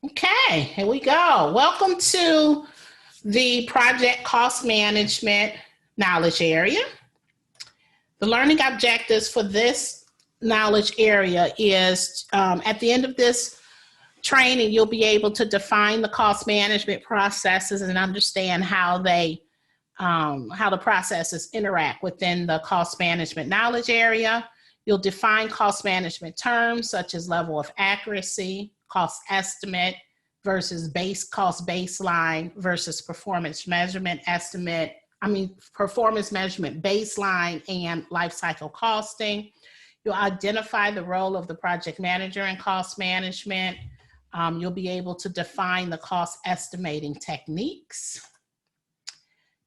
Okay, here we go. Welcome to the project cost management knowledge area. The learning objectives for this knowledge area is at the end of this training, you'll be able to define the cost management processes and understand how the processes interact within the cost management knowledge area. You'll define cost management terms such as level of accuracy, cost estimate versus cost baseline versus performance measurement performance measurement baseline and life cycle costing. You'll identify the role of the project manager in cost management. You'll be able to define the cost estimating techniques.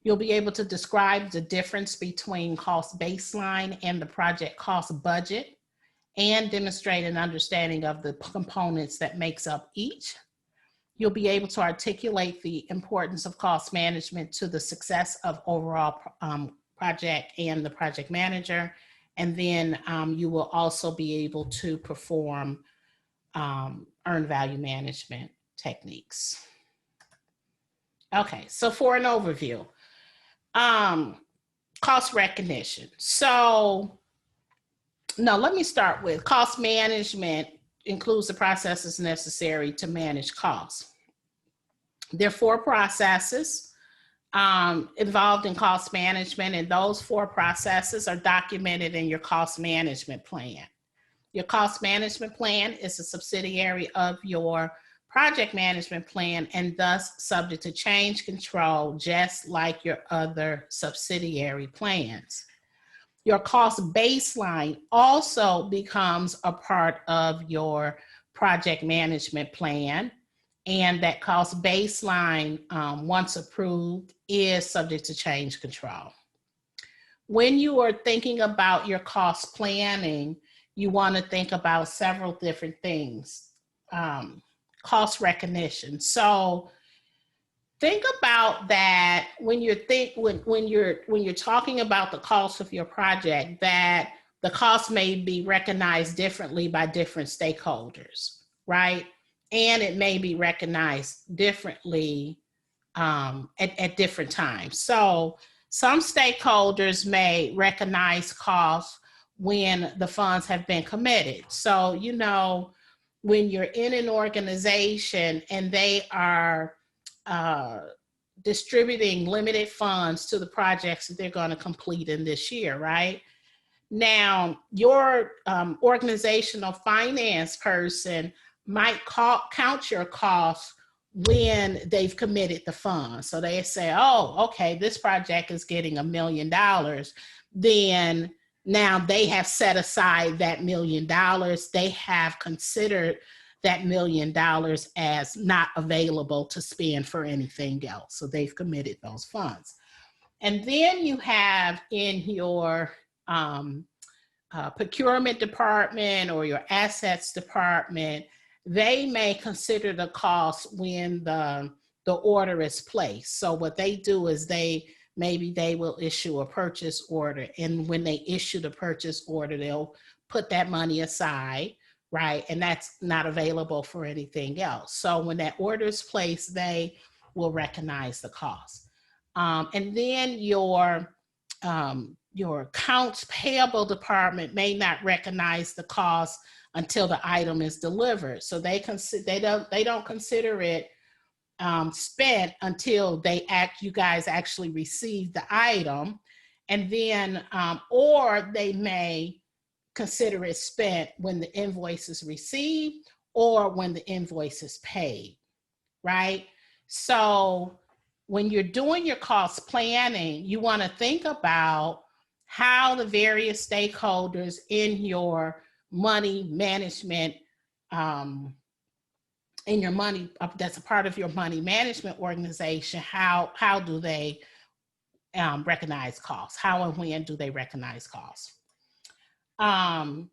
You'll be able to describe the difference between cost baseline and the project cost budget and demonstrate an understanding of the components that makes up each. You'll be able to articulate the importance of cost management to the success of overall project and the project manager. And then you will also be able to perform earned value management techniques. Okay, so for an overview, cost recognition. So, no, let me start with cost management includes the processes necessary to manage costs. There are 4 processes involved in cost management, and those 4 processes are documented in your cost management plan. Your cost management plan is a subsidiary of your project management plan and thus subject to change control, just like your other subsidiary plans. Your cost baseline also becomes a part of your project management plan, and that cost baseline, once approved, is subject to change control. When you are thinking about your cost planning, you want to think about several different things. Cost recognition. So think about that when you're talking about the cost of your project, that the cost may be recognized differently by different stakeholders, right? And it may be recognized differently at different times. So some stakeholders may recognize costs when the funds have been committed. So, you know, when you're in an organization and they are distributing limited funds to the projects that they're going to complete in this year, right? Now, your organizational finance person might count your costs when they've committed the funds. So they say, oh, okay, this project is getting $1 million. Then now they have set aside that $1 million. They have considered that $1 million as not available to spend for anything else. So they've committed those funds. And then you have in your procurement department or your assets department, they may consider the cost when the order is placed. So what they do is maybe they will issue a purchase order, and when they issue the purchase order, they'll put that money aside, right? And that's not available for anything else. So when that order is placed, they will recognize the cost. And then your accounts payable department may not recognize the cost until the item is delivered. So they don't consider it spent until you guys actually receive the item, and then or they may consider it spent when the invoice is received or when the invoice is paid, right? So when you're doing your cost planning, you want to think about how the various stakeholders in your money management in your money, that's a part of your money management organization, how do they recognize costs? How and when do they recognize costs? The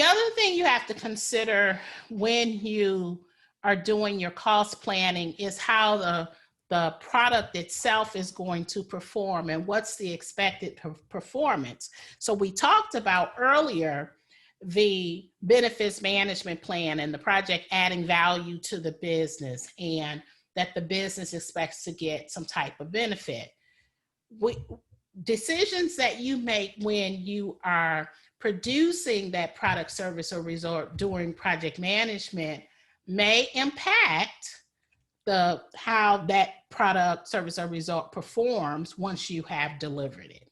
other thing you have to consider when you are doing your cost planning is how the product itself is going to perform and what's the expected performance. So we talked about earlier the benefits management plan and the project adding value to the business and that the business expects to get some type of benefit. Decisions that you make when you are producing that product, service, or result during project management may impact how that product, service, or result performs once you have delivered it.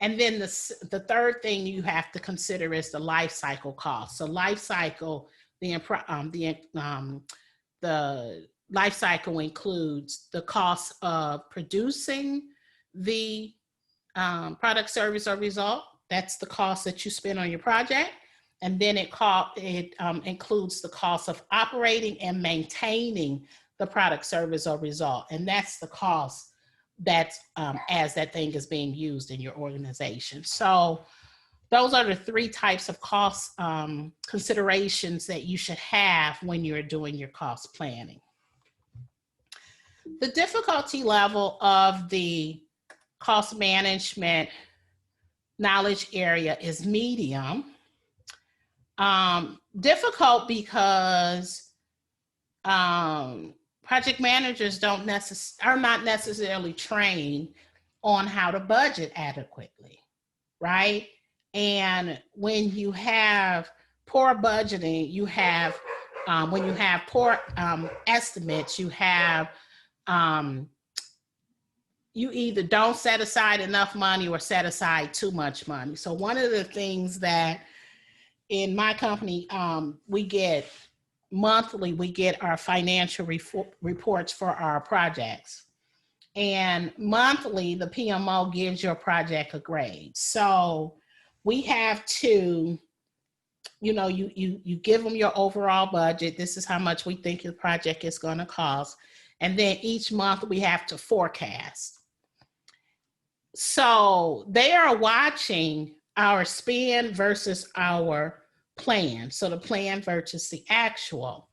And then the third thing you have to consider is the life cycle cost. So life cycle, the life cycle includes the cost of producing the product, service, or result. That's the cost that you spend on your project. And then it includes the cost of operating and maintaining the product, service, or result. And that's the cost that's as that thing is being used in your organization. So those are the three types of cost considerations that you should have when you're doing your cost planning. The difficulty level of the cost management knowledge area is medium. Difficult because project managers are not necessarily trained on how to budget adequately, right? And when you have poor budgeting, when you have poor estimates, you either don't set aside enough money or set aside too much money. So one of the things that in my company, we get our financial reports for our projects. And monthly, the PMO gives your project a grade. So we have to, you give them your overall budget. This is how much we think your project is going to cost. And then each month we have to forecast. So they are watching our spend versus our plan. So the plan versus the actual.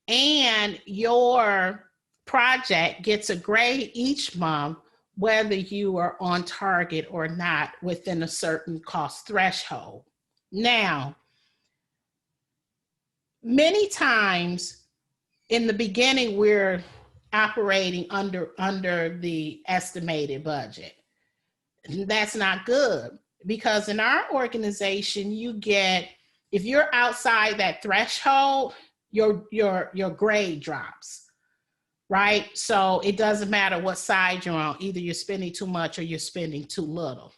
And your project gets a grade each month, whether you are on target or not within a certain cost threshold. Now, many times in the beginning, we're operating under the estimated budget. That's not good, because in our organization, if you're outside that threshold, your grade drops, right? So it doesn't matter what side you're on, either you're spending too much or you're spending too little.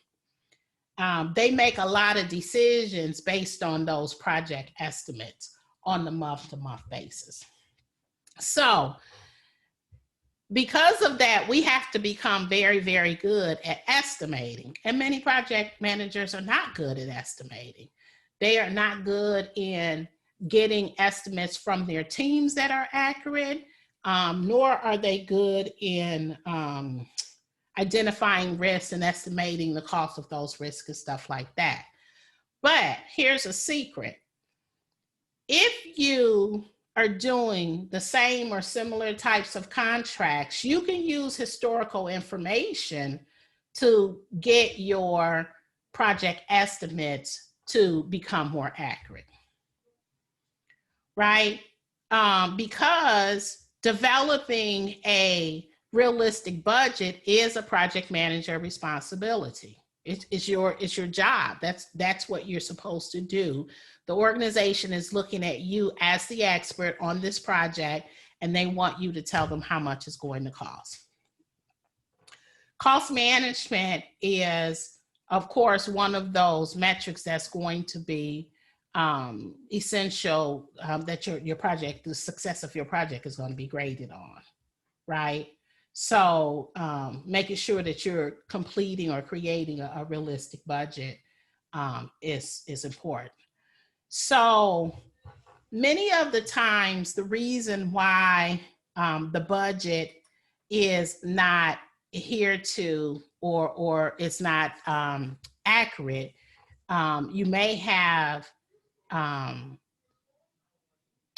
They make a lot of decisions based on those project estimates on the month-to-month basis. So because of that, we have to become very, very good at estimating. And many project managers are not good at estimating. They are not good in getting estimates from their teams that are accurate, nor are they good in identifying risks and estimating the cost of those risks and stuff like that. But here's a secret. If you are doing the same or similar types of contracts, you can use historical information to get your project estimates to become more accurate, right? Because developing a realistic budget is a project manager responsibility. It's your job. That's what you're supposed to do. The organization is looking at you as the expert on this project, and they want you to tell them how much it's going to cost. Cost management is, of course, one of those metrics that's going to be essential, that your project, the success of your project is going to be graded on, right? So making sure that you're completing or creating a realistic budget is important. So many of the times, the reason why the budget is not adhered to or it's not accurate, you may have,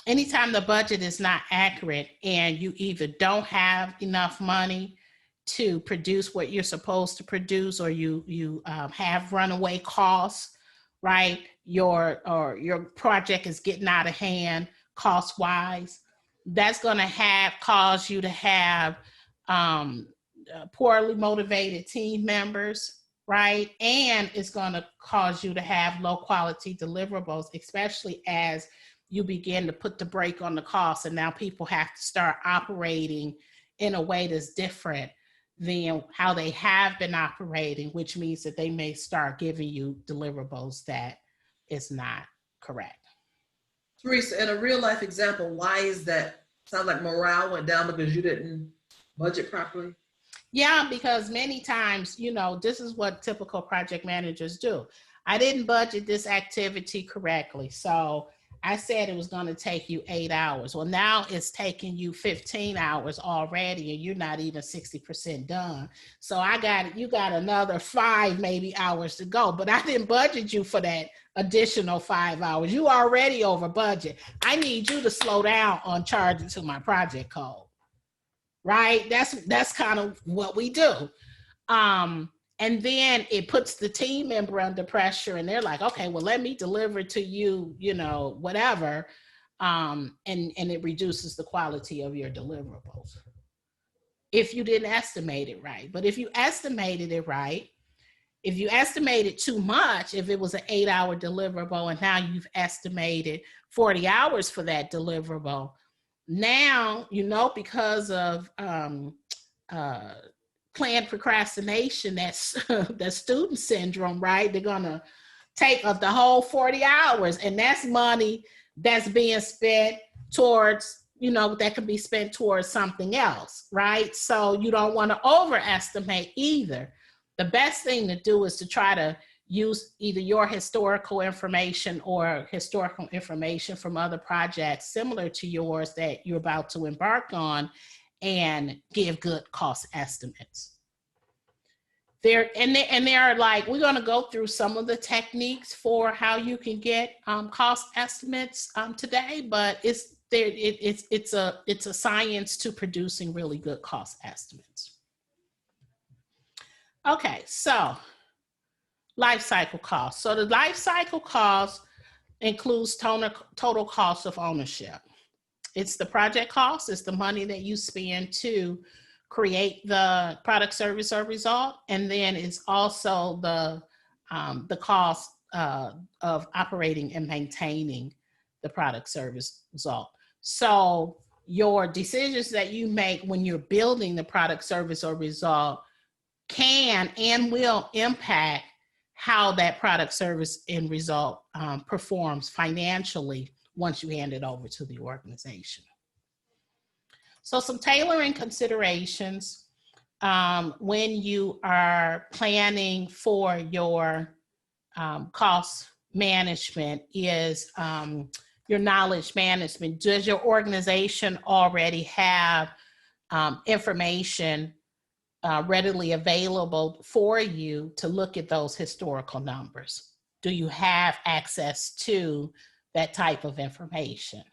anytime the budget is not accurate and you either don't have enough money to produce what you're supposed to produce, or you have runaway costs, right? Your project is getting out of hand cost-wise. That's going to cause you to have poorly motivated team members, right? And it's going to cause you to have low quality deliverables, especially as you begin to put the brake on the cost. And now people have to start operating in a way that's different than how they have been operating, which means that they may start giving you deliverables that is not correct. Teresa, in a real life example, why is that? Sounds like morale went down because you didn't budget properly. Yeah, because many times, this is what typical project managers do. I didn't budget this activity correctly. So I said it was going to take you 8 hours. Well, now it's taking you 15 hours already, and you're not even 60% done. So you got another 5 maybe hours to go, but I didn't budget you for that additional 5 hours. You already over budget. I need you to slow down on charging to my project code. Right? That's kind of what we do. And then it puts the team member under pressure, and they're like, okay, well, let me deliver to you, whatever. And it reduces the quality of your deliverables if you didn't estimate it right. But if you estimated it right, if you estimated too much, if it was an 8-hour deliverable and now you've estimated 40 hours for that deliverable, now, because of planned procrastination, that's student syndrome, right? They're going to take up the whole 40 hours, and that's money that's being spent towards, that could be spent towards something else, right? So you don't want to overestimate either. The best thing to do is to try to use either your historical information or historical information from other projects similar to yours that you're about to embark on and give good cost estimates. They're like, we're going to go through some of the techniques for how you can get cost estimates today, but it's a science to producing really good cost estimates. Okay, so life cycle cost. So the life cycle cost includes total cost of ownership. It's the project cost, it's the money that you spend to create the product, service, or result, and then it's also the cost of operating and maintaining the product, service, result. So your decisions that you make when you're building the product, service, or result can and will impact how that product, service, and result performs financially once you hand it over to the organization. So some tailoring considerations when you are planning for your cost management is your knowledge management. Does your organization already have information readily available for you to look at those historical numbers? Do you have access to that type of information?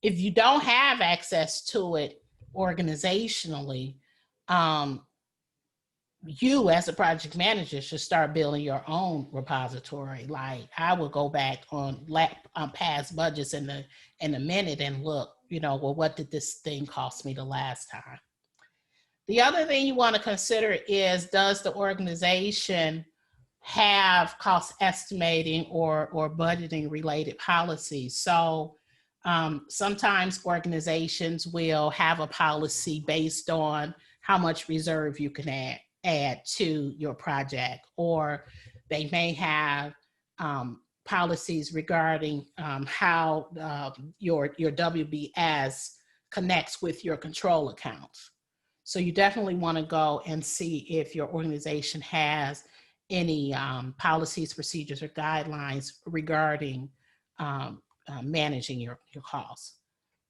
If you don't have access to it organizationally, you as a project manager should start building your own repository. Like I will go back on past budgets in a minute and look, well, what did this thing cost me the last time? The other thing you want to consider is, does the organization have cost estimating or budgeting related policies? So sometimes organizations will have a policy based on how much reserve you can add to your project, or they may have policies regarding how your WBS connects with your control accounts. So you definitely want to go and see if your organization has any policies, procedures, or guidelines regarding managing your costs.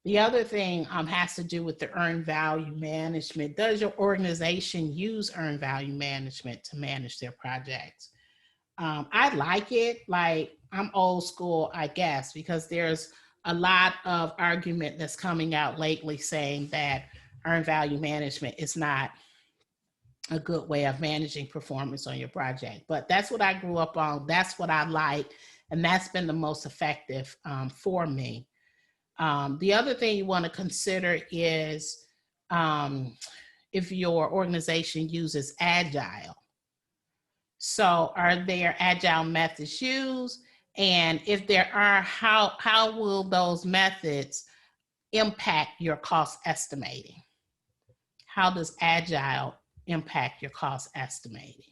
The other thing has to do with the earned value management. Does your organization use earned value management to manage their projects? I like it. Like, I'm old school, I guess, because there's a lot of argument that's coming out lately saying that earned value management is not a good way of managing performance on your project. But that's what I grew up on. That's what I like. And that's been the most effective for me. The other thing you want to consider is if your organization uses Agile. So are there Agile methods used? And if there are, how will those methods impact your cost estimating? How does Agile impact your cost estimating?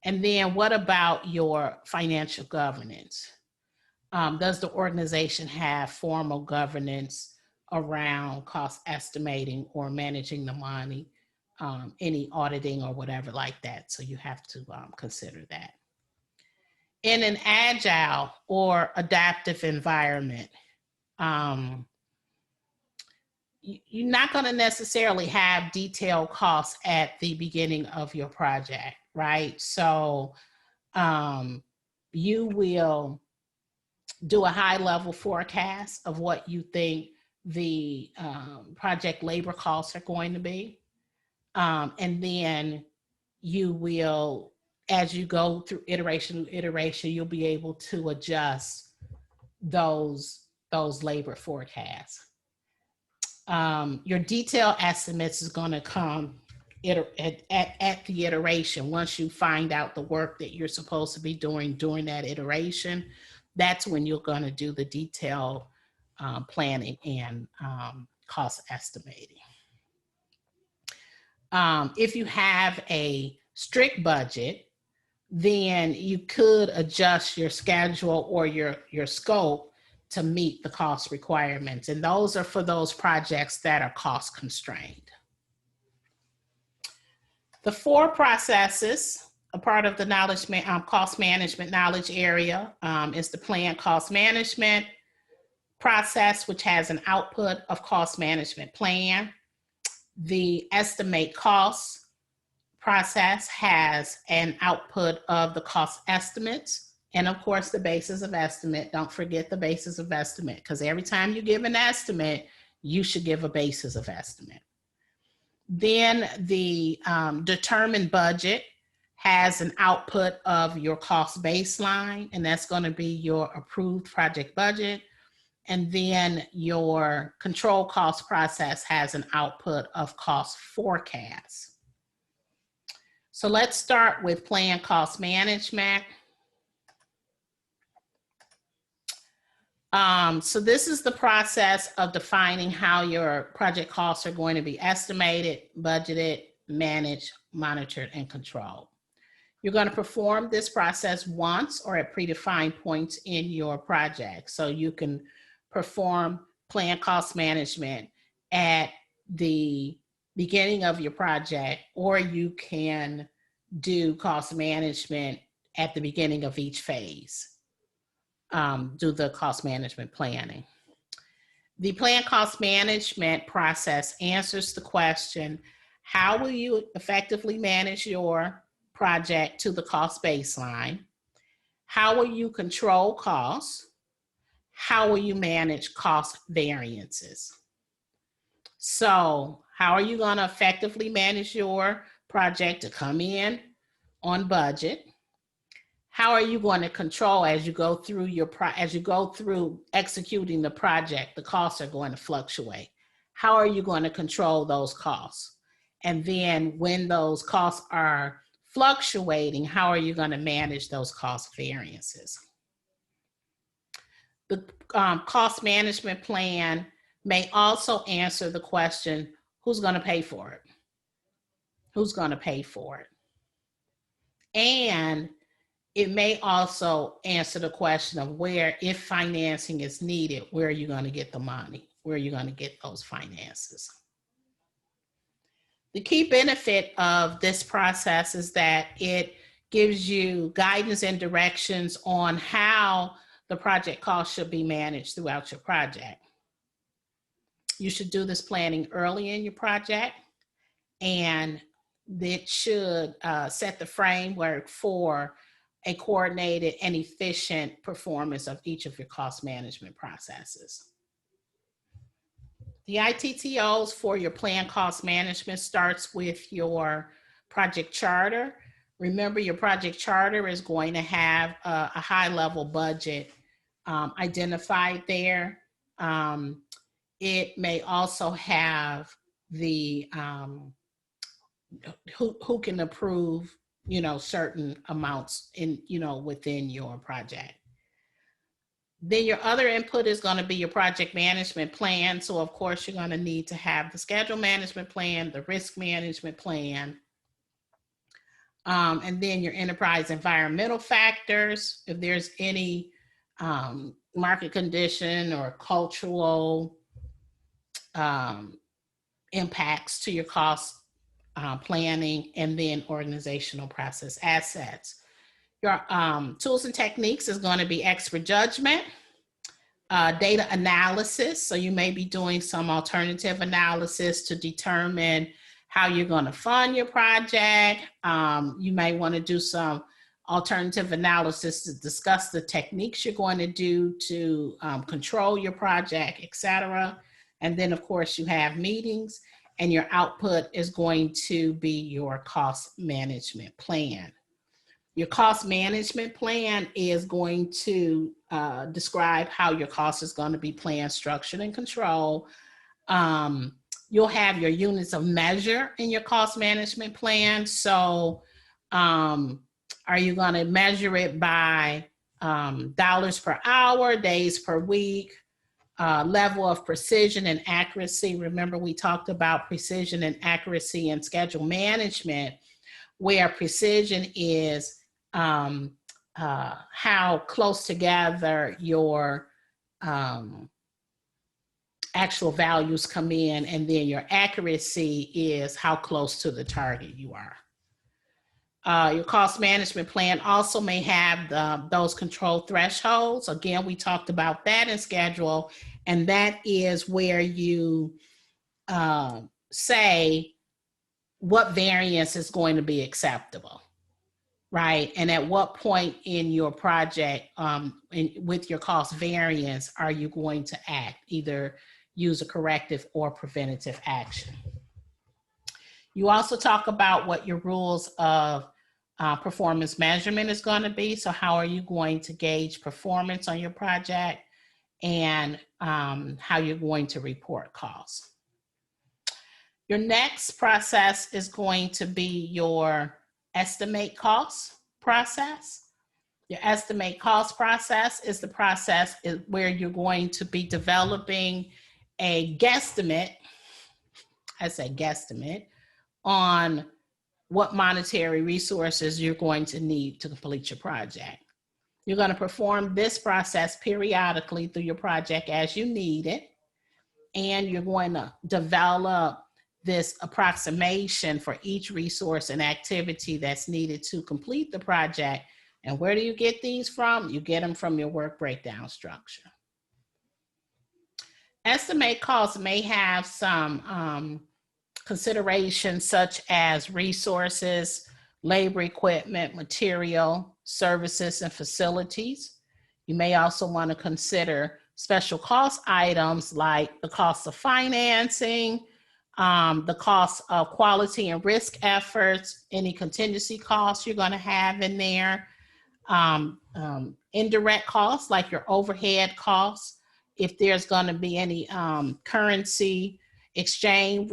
And then what about your financial governance? Does the organization have formal governance around cost estimating or managing the money, any auditing or whatever like that? So you have to consider that. In an agile or adaptive environment, you're not going to necessarily have detailed costs at the beginning of your project, right? So you will do a high level forecast of what you think the project labor costs are going to be. And then you will, as you go through iteration, you'll be able to adjust those labor forecasts. Your detailed estimates is going to come at the iteration. Once you find out the work that you're supposed to be doing during that iteration, that's when you're going to do the detailed planning and cost estimating. If you have a strict budget, then you could adjust your schedule or your scope to meet the cost requirements. And those are for those projects that are cost constrained. The 4 processes, a part of the cost management knowledge area, is the plan cost management process, which has an output of cost management plan. The estimate costs process has an output of the cost estimates. And of course, the basis of estimate. Don't forget the basis of estimate, because every time you give an estimate, you should give a basis of estimate. Then the determined budget has an output of your cost baseline, and that's going to be your approved project budget. And then your control cost process has an output of cost forecasts. So let's start with plan cost management. So this is the process of defining how your project costs are going to be estimated, budgeted, managed, monitored, and controlled. You're going to perform this process once or at predefined points in your project. So you can perform plan cost management at the beginning of your project, or you can do cost management at the beginning of each phase. Do the cost management planning. The plan cost management process answers the question, how will you effectively manage your project to the cost baseline? How will you control costs? How will you manage cost variances? So how are you going to effectively manage your project to come in on budget? How are you going to control as you go through executing the project? The costs are going to fluctuate. How are you going to control those costs? And then when those costs are fluctuating, how are you going to manage those cost variances? The cost management plan may also answer the question, who's going to pay for it? Who's going to pay for it? And it may also answer the question of where, if financing is needed, where are you going to get the money? Where are you going to get those finances? The key benefit of this process is that it gives you guidance and directions on how the project cost should be managed throughout your project. You should do this planning early in your project, and it should set the framework for a coordinated and efficient performance of each of your cost management processes. The ITTOs for your plan cost management starts with your project charter. Remember, your project charter is going to have a high level budget identified there. It may also have the who can approve, certain amounts in, within your project. Then your other input is going to be your project management plan. So of course, you're going to need to have the schedule management plan, the risk management plan, and then your enterprise environmental factors. If there's any market condition or cultural impacts to your cost planning, and then organizational process assets. Your tools and techniques is going to be expert judgment, data analysis. So you may be doing some alternative analysis to determine how you're going to fund your project. You may want to do some alternative analysis to discuss the techniques you're going to do to control your project, etc. And then of course you have meetings, and your output is going to be your cost management plan. Your cost management plan is going to describe how your cost is going to be planned, structured, and controlled. You'll have your units of measure in your cost management plan. So are you going to measure it by dollars per hour, days per week, level of precision and accuracy? Remember, we talked about precision and accuracy in schedule management, where precision is how close together your actual values come in, and then your accuracy is how close to the target you are. Your cost management plan also may have those control thresholds. Again, we talked about that in schedule, and that is where you say what variance is going to be acceptable, right? And at what point in your project with your cost variance are you going to act, either use a corrective or preventative action. You also talk about what your rules of performance measurement is going to be. So how are you going to gauge performance on your project, and how you're going to report costs. Your next process is going to be your estimate costs process. Your estimate cost process is the process where you're going to be developing a guesstimate, I say guesstimate, on what monetary resources you're going to need to complete your project. You're going to perform this process periodically through your project as you need it, and you're going to develop this approximation for each resource and activity that's needed to complete the project. And where do you get these from? You get them from your work breakdown structure. Estimate costs may have some considerations such as resources, labor, equipment, material, services, and facilities. You may also want to consider special cost items like the cost of financing, the cost of quality and risk efforts, any contingency costs you're going to have in there, indirect costs like your overhead costs, if there's going to be any currency exchange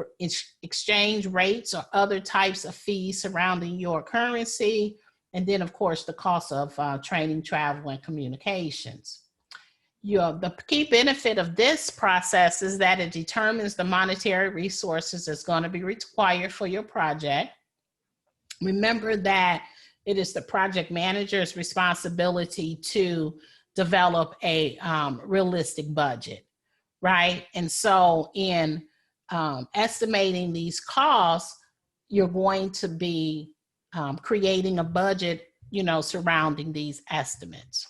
rates or other types of fees surrounding your currency, and then of course the cost of training, travel, and communications. The key benefit of this process is that it determines the monetary resources that's going to be required for your project. Remember that it is the project manager's responsibility to develop a realistic budget, right? And so in estimating these costs, you're going to be creating a budget, surrounding these estimates.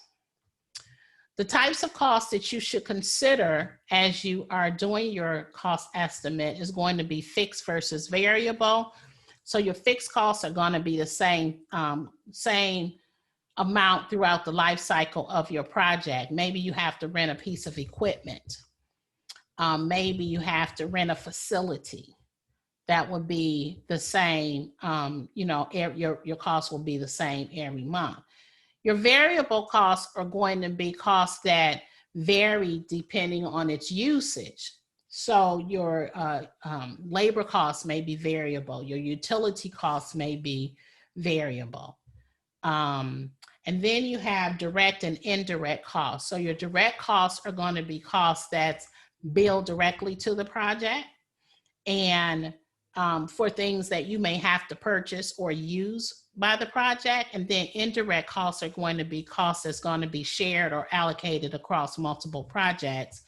The types of costs that you should consider as you are doing your cost estimate is going to be fixed versus variable. So your fixed costs are going to be the same amount throughout the life cycle of your project. Maybe you have to rent a piece of equipment. Maybe you have to rent a facility. that would be the same. Your costs will be the same every month. Your variable costs are going to be costs that vary depending on its usage. So your labor costs may be variable. Your utility costs may be variable. And then you have direct and indirect costs. So your direct costs are going to be costs that's billed directly to the project, and for things that you may have to purchase or use by the project. And then indirect costs are going to be costs that's going to be shared or allocated across multiple projects.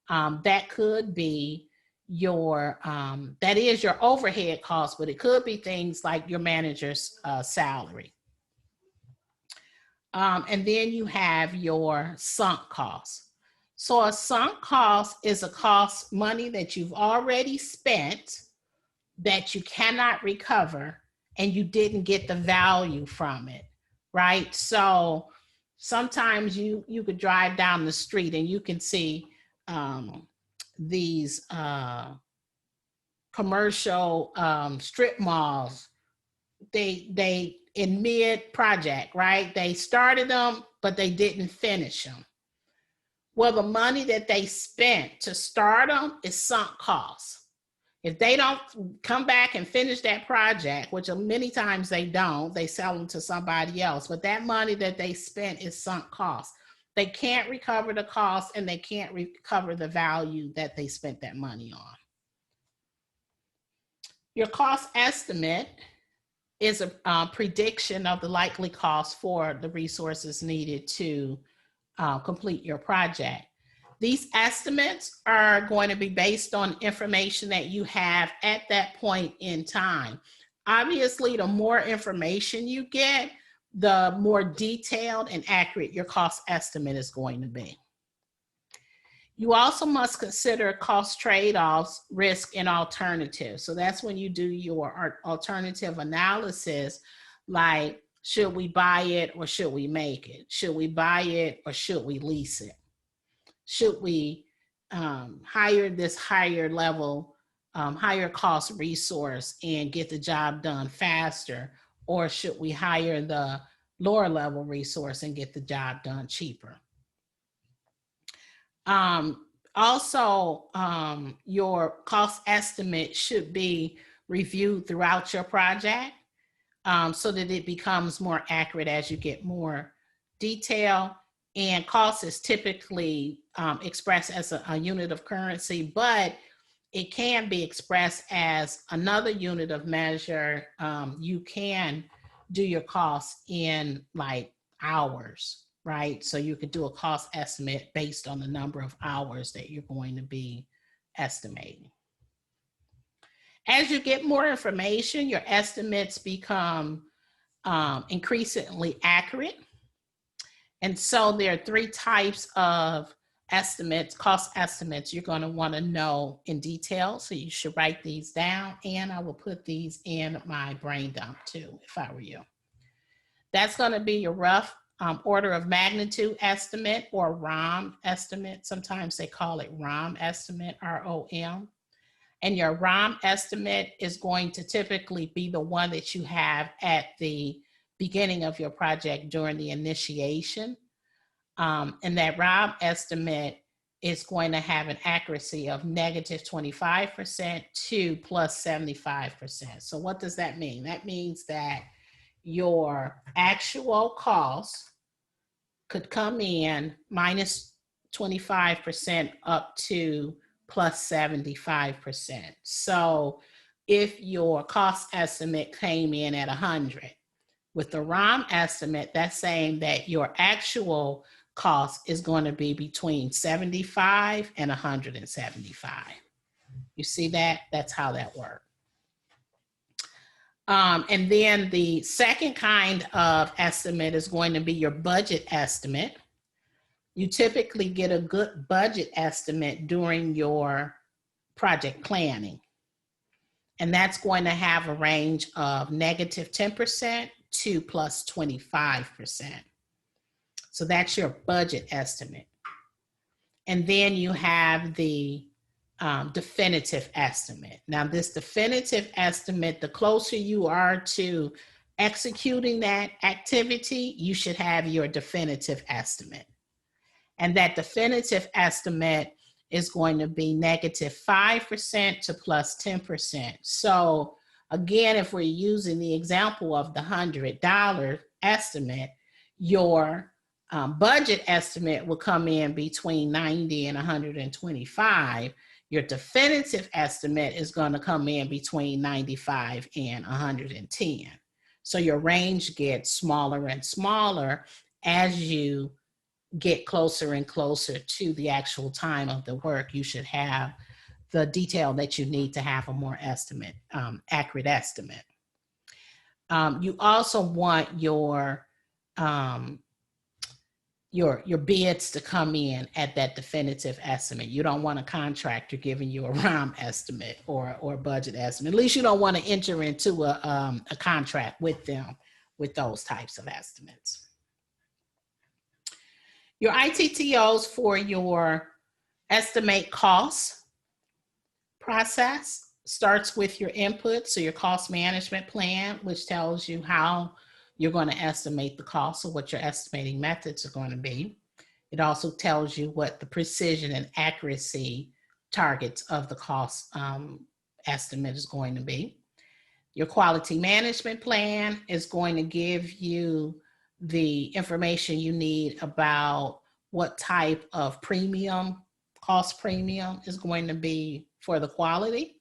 That could be that is your overhead cost, but it could be things like your manager's salary. And then you have your sunk costs. So a sunk cost is a cost, money that you've already spent that you cannot recover and you didn't get the value from it, right? So sometimes you could drive down the street and you can see these commercial strip malls. They in mid-project, right? They started them, but they didn't finish them. Well, the money that they spent to start them is sunk costs. If they don't come back and finish that project, which many times they don't, they sell them to somebody else, but that money that they spent is sunk costs. They can't recover the cost and they can't recover the value that they spent that money on. Your cost estimate is a prediction of the likely cost for the resources needed to complete your project. These estimates are going to be based on information that you have at that point in time. Obviously, the more information you get, the more detailed and accurate your cost estimate is going to be. You also must consider cost trade-offs, risk, and alternatives. So that's when you do your alternative analysis, like, should we buy it or should we make it? Should we buy it or should we lease it? Should we hire this higher level, higher cost resource and get the job done faster? Or should we hire the lower level resource and get the job done cheaper? Also, your cost estimate should be reviewed throughout your project so that it becomes more accurate as you get more detail. And cost is typically expressed as a unit of currency, but it can be expressed as another unit of measure. You can do your costs in like hours, right? So you could do a cost estimate based on the number of hours that you're going to be estimating. As you get more information, your estimates become increasingly accurate. And so there are three types of estimates, cost estimates you're going to want to know in detail. So you should write these down, and I will put these in my brain dump too, if I were you. That's going to be your rough order of magnitude estimate, or ROM estimate. Sometimes they call it ROM estimate, ROM. And your ROM estimate is going to typically be the one that you have at the beginning of your project during the initiation. And that ROM estimate is going to have an accuracy of -25% to +75%. So what does that mean? That means that your actual cost could come in -25% up to +75%. So if your cost estimate came in at 100, with the ROM estimate, that's saying that your actual cost is going to be between 75 and 175. You see that? That's how that works. And then the second kind of estimate is going to be your budget estimate. You typically get a good budget estimate during your project planning. And that's going to have a range of -10% to +25%. So that's your budget estimate. And then you have the definitive estimate. Now, this definitive estimate, the closer you are to executing that activity, you should have your definitive estimate. And that definitive estimate is going to be -5% to +10%. So again, if we're using the example of the $100 estimate, your budget estimate will come in between 90 and 125. Your definitive estimate is going to come in between 95 and 110. So your range gets smaller and smaller as you get closer and closer to the actual time of the work. You should have the detail that you need to have a more accurate estimate. You also want your bids to come in at that definitive estimate. You don't want a contractor giving you a ROM estimate or budget estimate. At least you don't want to enter into a contract with them with those types of estimates. Your ITTOs for your estimate costs process starts with your input. So your cost management plan, which tells you how you're going to estimate the cost of what your estimating methods are going to be. It also tells you what the precision and accuracy targets of the cost estimate is going to be. Your quality management plan is going to give you the information you need about what type of cost premium is going to be for the quality.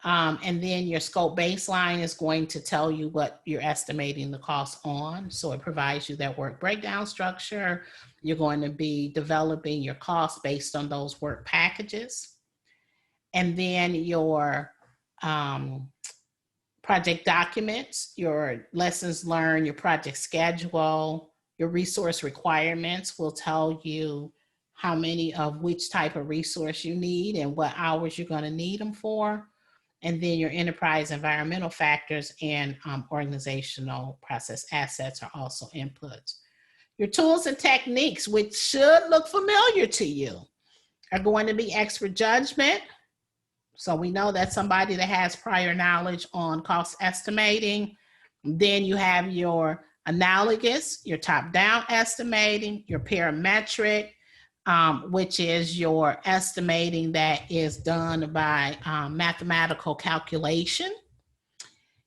And then your scope baseline is going to tell you what you're estimating the cost on. So it provides you that work breakdown structure. You're going to be developing your costs based on those work packages. And then your project documents, your lessons learned, your project schedule, your resource requirements will tell you how many of which type of resource you need and what hours you're going to need them for. And then your enterprise environmental factors and organizational process assets are also inputs. Your tools and techniques, which should look familiar to you, are going to be expert judgment. So we know that's somebody that has prior knowledge on cost estimating. Then you have your analogous, your top-down estimating, your parametric, which is your estimating that is done by mathematical calculation.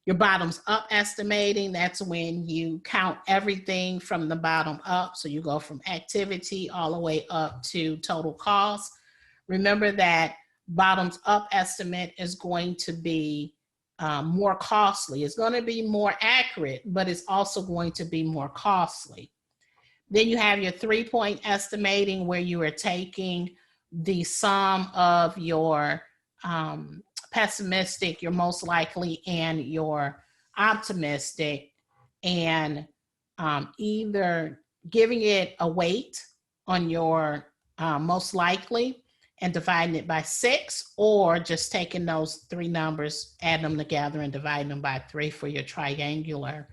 Your bottoms-up estimating, that's when you count everything from the bottom up. So you go from activity all the way up to total cost. Remember that bottoms-up estimate is going to be more costly. It's going to be more accurate, but it's also going to be more costly. Then you have your 3-point estimating, where you are taking the sum of your pessimistic, your most likely, and your optimistic, and either giving it a weight on your most likely and dividing it by 6, or just taking those 3 numbers, adding them together and dividing them by 3 for your triangular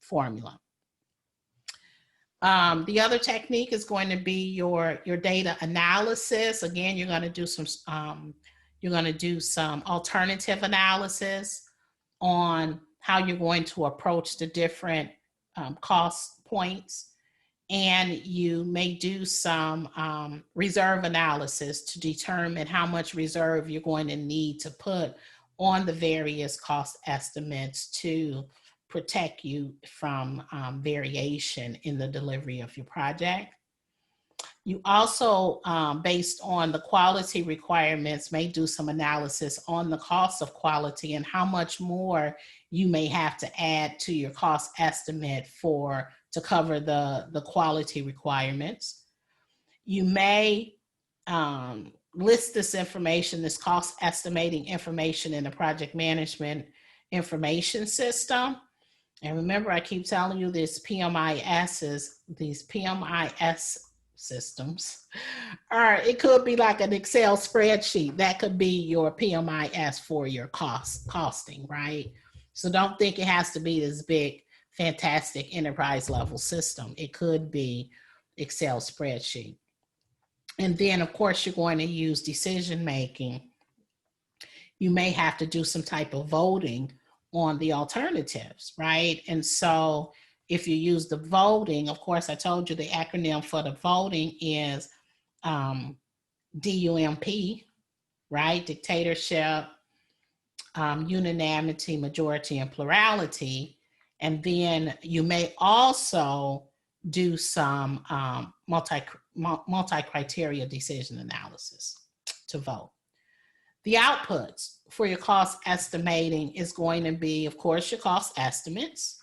formula. The other technique is going to be your data analysis. Again, you're going to do some alternative analysis on how you're going to approach the different cost points. And you may do some reserve analysis to determine how much reserve you're going to need to put on the various cost estimates to protect you from variation in the delivery of your project. You also, based on the quality requirements, may do some analysis on the cost of quality and how much more you may have to add to your cost estimate to cover the quality requirements. You may list this information, this cost estimating information, in the project management information system. And remember, I keep telling you this these PMIS systems it could be like an Excel spreadsheet. That could be your PMIS for your costing, right? So don't think it has to be this big, fantastic enterprise level system. It could be Excel spreadsheet. And then, of course, you're going to use decision making. You may have to do some type of voting on the alternatives, right? And so if you use the voting, of course, I told you the acronym for the voting is DUMP, right? Dictatorship, unanimity, majority, and plurality. And then you may also do some multi-criteria decision analysis to vote. The outputs for your cost estimating is going to be, of course, your cost estimates,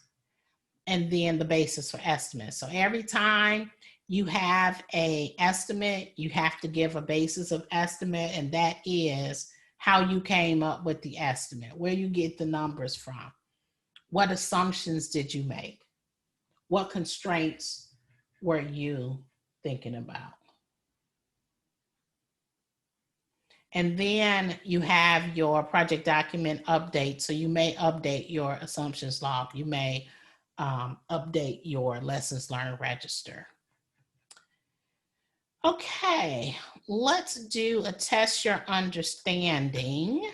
and then the basis for estimates. So every time you have an estimate, you have to give a basis of estimate, and that is how you came up with the estimate, where you get the numbers from. What assumptions did you make? What constraints were you thinking about? And then you have your project document update. So you may update your assumptions log. You may update your lessons learned register. Okay, let's do a test your understanding.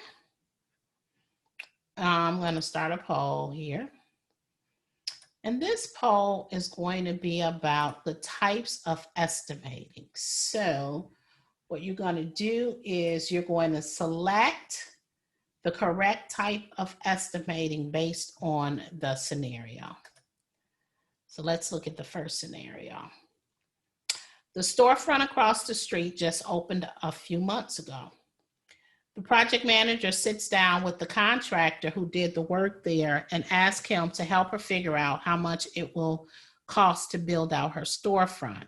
I'm going to start a poll here. And this poll is going to be about the types of estimating. So what you're going to do is you're going to select the correct type of estimating based on the scenario. So let's look at the first scenario. The storefront across the street just opened a few months ago. The project manager sits down with the contractor who did the work there and asks him to help her figure out how much it will cost to build out her storefront.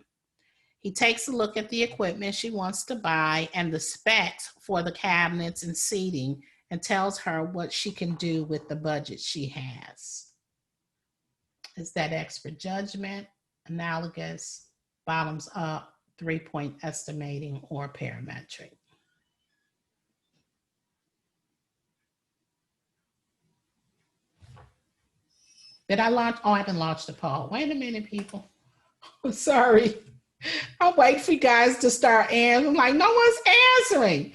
He takes a look at the equipment she wants to buy and the specs for the cabinets and seating and tells her what she can do with the budget she has. Is that expert judgment, analogous, bottoms up, 3-point estimating, or parametric? Did I launch? Oh, I haven't launched the poll. Wait a minute, people. I'm sorry. I'll wait for you guys to start answering. I'm like, no one's answering.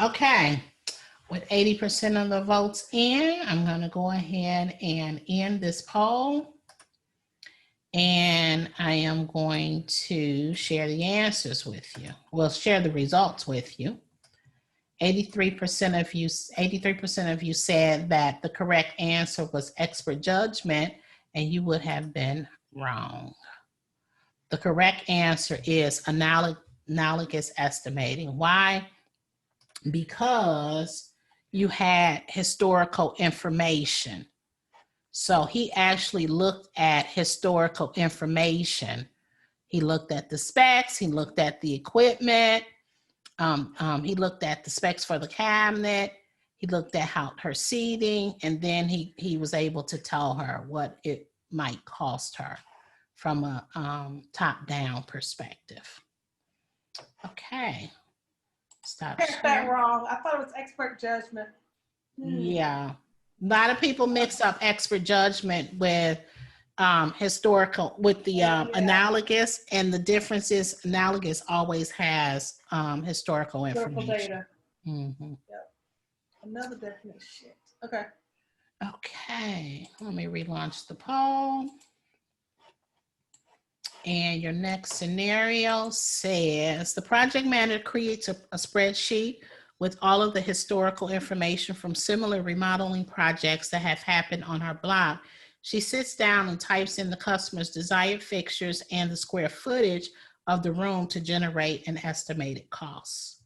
Okay, with 80% of the votes in, I'm going to go ahead and end this poll. And I am going to share the answers with you. We'll share the results with you. 83% of you said that the correct answer was expert judgment, and you would have been wrong. The correct answer is analogous estimating. Why? Because you had historical information. So he actually looked at historical information. He looked at the specs, he looked at the equipment, he looked at the specs for the cabinet, he looked at her seating, and then he was able to tell her what it might cost her from a top-down perspective. Okay. Stop. I got that wrong. I thought it was expert judgment. Yeah. A lot of people mix up expert judgment with historical, with the analogous, and the difference is analogous always has historical information. Data. Mm-hmm. Yep. Another definition. Okay. Okay, let me relaunch the poll. And your next scenario says the project manager creates a spreadsheet with all of the historical information from similar remodeling projects that have happened on her block. She sits down and types in the customer's desired fixtures and the square footage of the room to generate an estimated cost.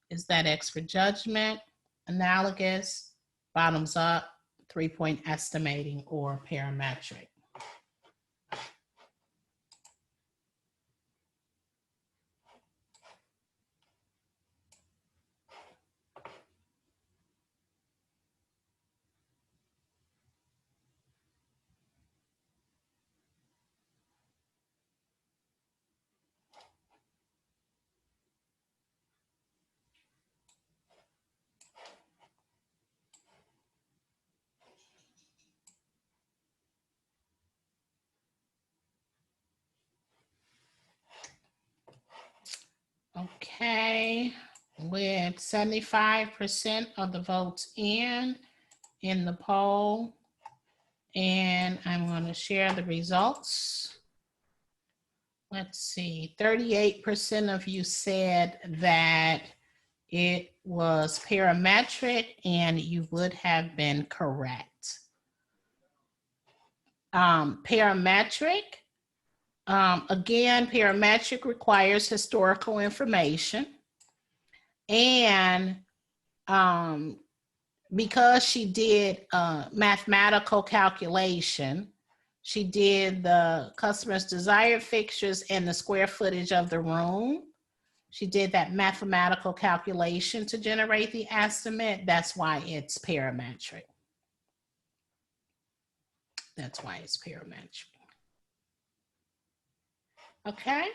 Is that expert judgment, analogous, bottoms up, 3-point estimating, or parametric? Okay, with 75% of the votes in the poll, and I'm going to share the results. Let's see, 38% of you said that it was parametric, and you would have been correct. Parametric, again, parametric requires historical information. And because she did mathematical calculation, she did the customer's desired fixtures and the square footage of the room. She did that mathematical calculation to generate the estimate. That's why it's parametric. That's why it's parametric. Okay,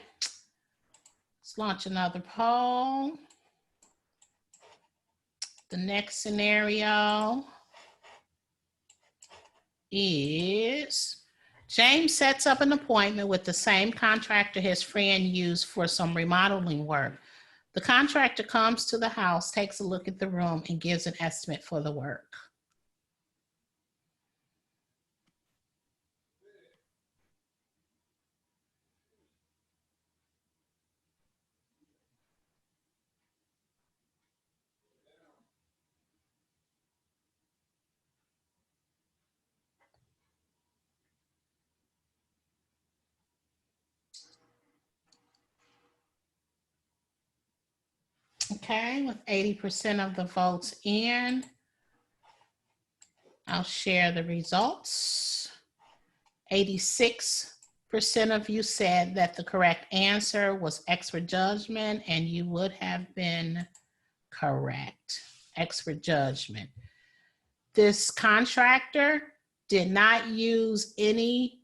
let's launch another poll. The next scenario is James sets up an appointment with the same contractor his friend used for some remodeling work. The contractor comes to the house, takes a look at the room, and gives an estimate for the work. Okay, with 80% of the votes in, I'll share the results. 86% of you said that the correct answer was expert judgment, and you would have been correct. Expert judgment. This contractor did not use any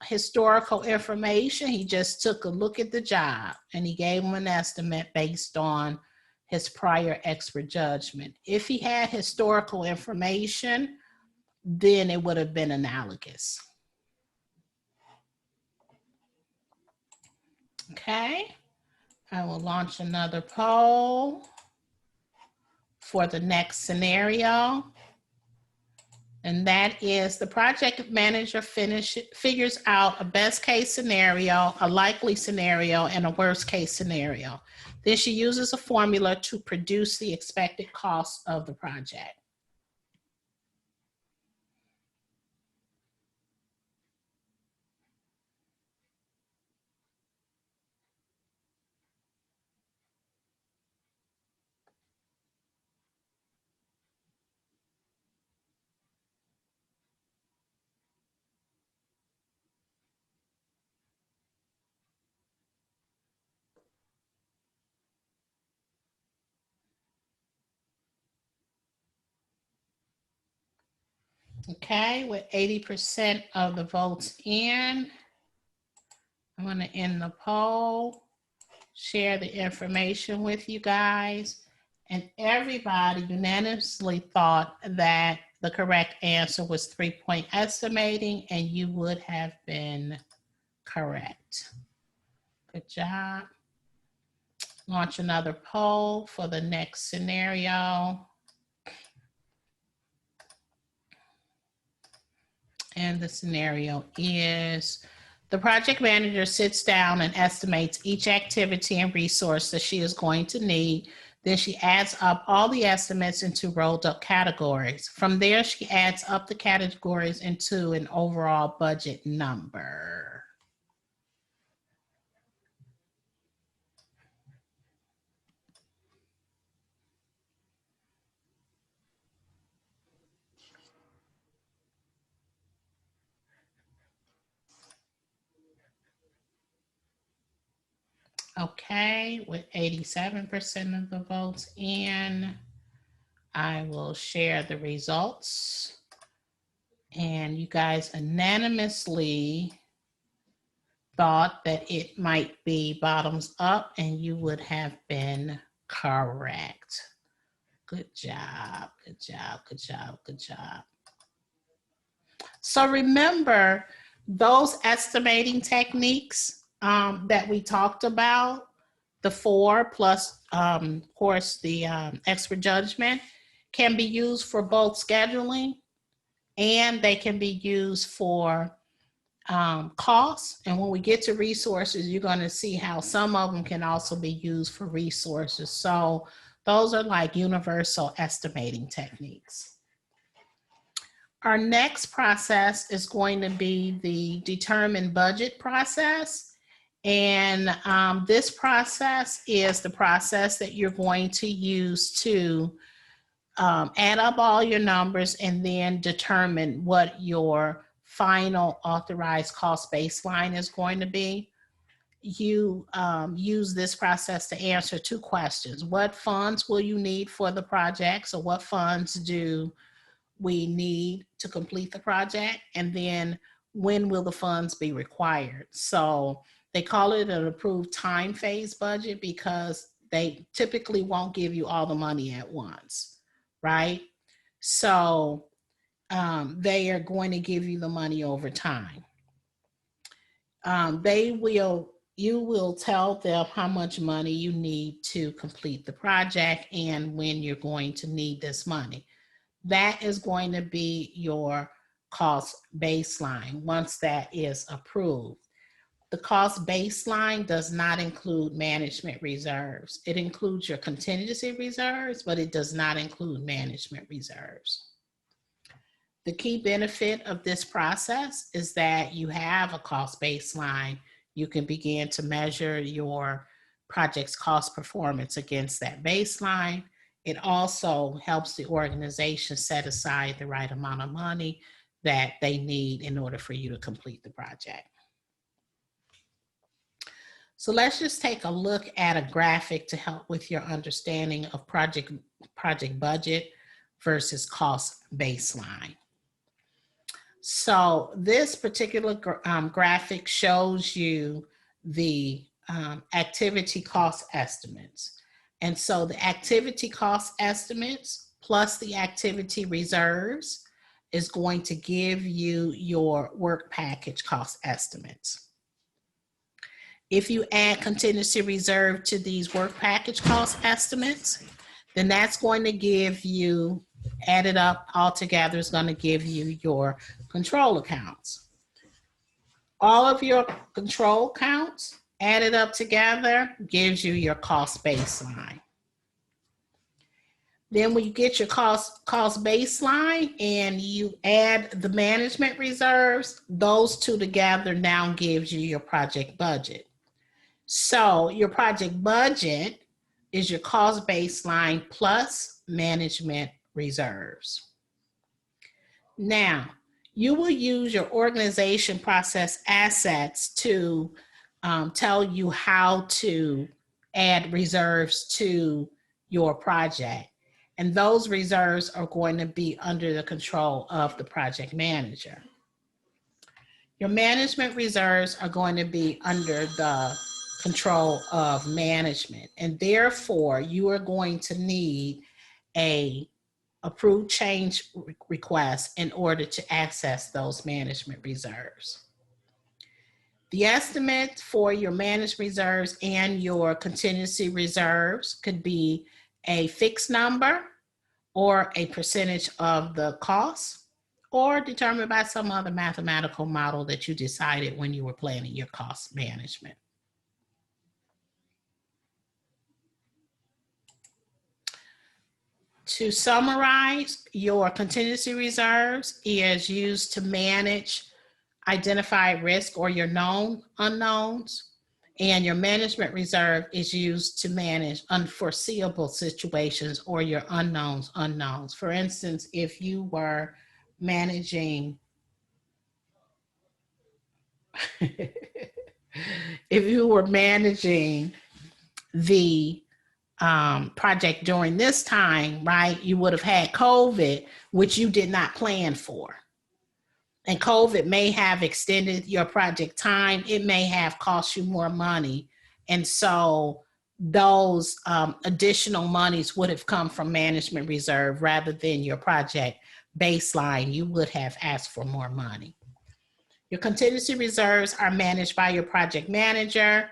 historical information. He just took a look at the job and he gave him an estimate based on his prior expert judgment. If he had historical information, then it would have been analogous. Okay, I will launch another poll for the next scenario. And that is the project manager figures out a best case scenario, a likely scenario, and a worst case scenario. Then she uses a formula to produce the expected cost of the project. Okay, with 80% of the votes in, I'm going to end the poll, share the information with you guys, and everybody unanimously thought that the correct answer was 3-point estimating, and you would have been correct. Good job. Launch another poll for the next scenario. And the scenario is the project manager sits down and estimates each activity and resource that she is going to need. Then she adds up all the estimates into rolled up categories. From there, she adds up the categories into an overall budget number. Okay, with 87% of the votes in, I will share the results. And you guys unanimously thought that it might be bottoms up, and you would have been correct. Good job, good job, good job, good job. So remember those estimating techniques that we talked about, the 4 plus, of course, the expert judgment, can be used for both scheduling, and they can be used for costs. And when we get to resources, you're going to see how some of them can also be used for resources. So those are like universal estimating techniques. Our next process is going to be the determine budget process. And this process is the process that you're going to use to add up all your numbers and then determine what your final authorized cost baseline is going to be. You use this process to answer 2 questions. What funds will you need for the project? So what funds do we need to complete the project? And then when will the funds be required? So they call it an approved time phase budget because they typically won't give you all the money at once, right? So they are going to give you the money over time. You will tell them how much money you need to complete the project and when you're going to need this money. That is going to be your cost baseline once that is approved. The cost baseline does not include management reserves. It includes your contingency reserves, but it does not include management reserves. The key benefit of this process is that you have a cost baseline. You can begin to measure your project's cost performance against that baseline. It also helps the organization set aside the right amount of money that they need in order for you to complete the project. So let's just take a look at a graphic to help with your understanding of project budget versus cost baseline. So this particular graphic shows you the activity cost estimates. And so the activity cost estimates plus the activity reserves is going to give you your work package cost estimates. If you add contingency reserve to these work package cost estimates, then that's going to give you, added up all together, is going to give you your control accounts. All of your control counts added up together gives you your cost baseline. Then when you get your cost baseline and you add the management reserves, those 2 together now gives you your project budget. So your project budget is your cost baseline plus management reserves. Now, you will use your organization process assets to tell you how to add reserves to your project. And those reserves are going to be under the control of the project manager. Your management reserves are going to be under the control of management. And therefore, you are going to need a approved change request in order to access those management reserves. The estimate for your managed reserves and your contingency reserves could be a fixed number or a percentage of the cost, or determined by some other mathematical model that you decided when you were planning your cost management. To summarize, your contingency reserves is used to manage identified risk or your known unknowns. And your management reserve is used to manage unforeseeable situations or your unknowns. For instance, if you were managing, if you were managing the project during this time, right, you would have had COVID, which you did not plan for. And COVID may have extended your project time. It may have cost you more money. And so those additional monies would have come from management reserve rather than your project baseline. You would have asked for more money. Your contingency reserves are managed by your project manager.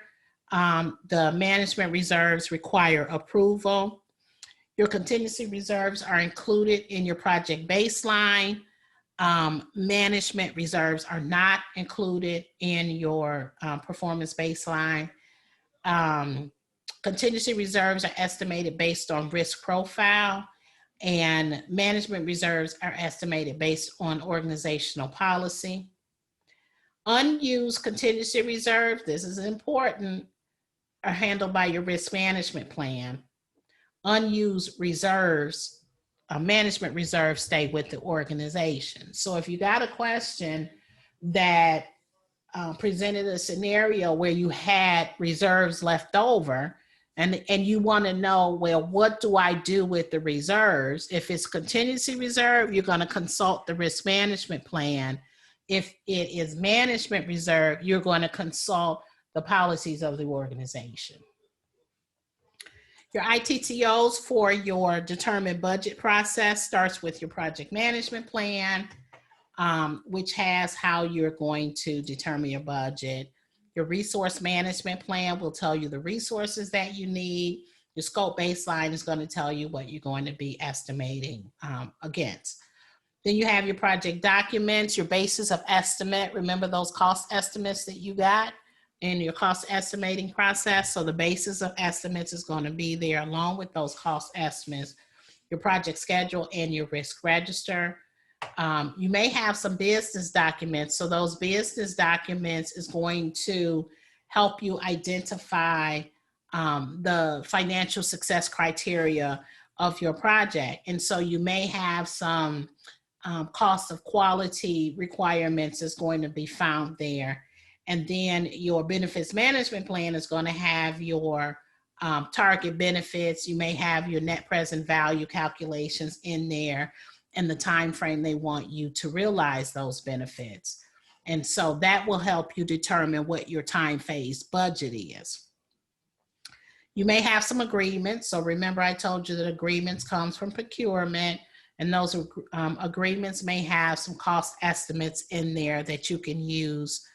The management reserves require approval. Your contingency reserves are included in your project baseline. Management reserves are not included in your performance baseline. Contingency reserves are estimated based on risk profile, and management reserves are estimated based on organizational policy. Unused contingency reserves, this is important, are handled by your risk management plan. Unused reserves, management reserves, stay with the organization. So if you got a question that presented a scenario where you had reserves left over and you want to know, well, what do I do with the reserves? If it's contingency reserve, you're going to consult the risk management plan. If it is management reserve, you're going to consult the policies of the organization. Your ITTOs for your determined budget process starts with your project management plan, which has how you're going to determine your budget. Your resource management plan will tell you the resources that you need. Your scope baseline is going to tell you what you're going to be estimating against. Then you have your project documents, your basis of estimate. Remember those cost estimates that you got in your cost estimating process. So the basis of estimates is going to be there along with those cost estimates, your project schedule, and your risk register. You may have some business documents. So those business documents is going to help you identify the financial success criteria of your project. And so you may have some cost of quality requirements is going to be found there. And then your benefits management plan is going to have your target benefits. You may have your net present value calculations in there and the time frame they want you to realize those benefits. And so that will help you determine what your time phase budget is. You may have some agreements. So remember I told you that agreements comes from procurement, and those agreements may have some cost estimates in there that you can use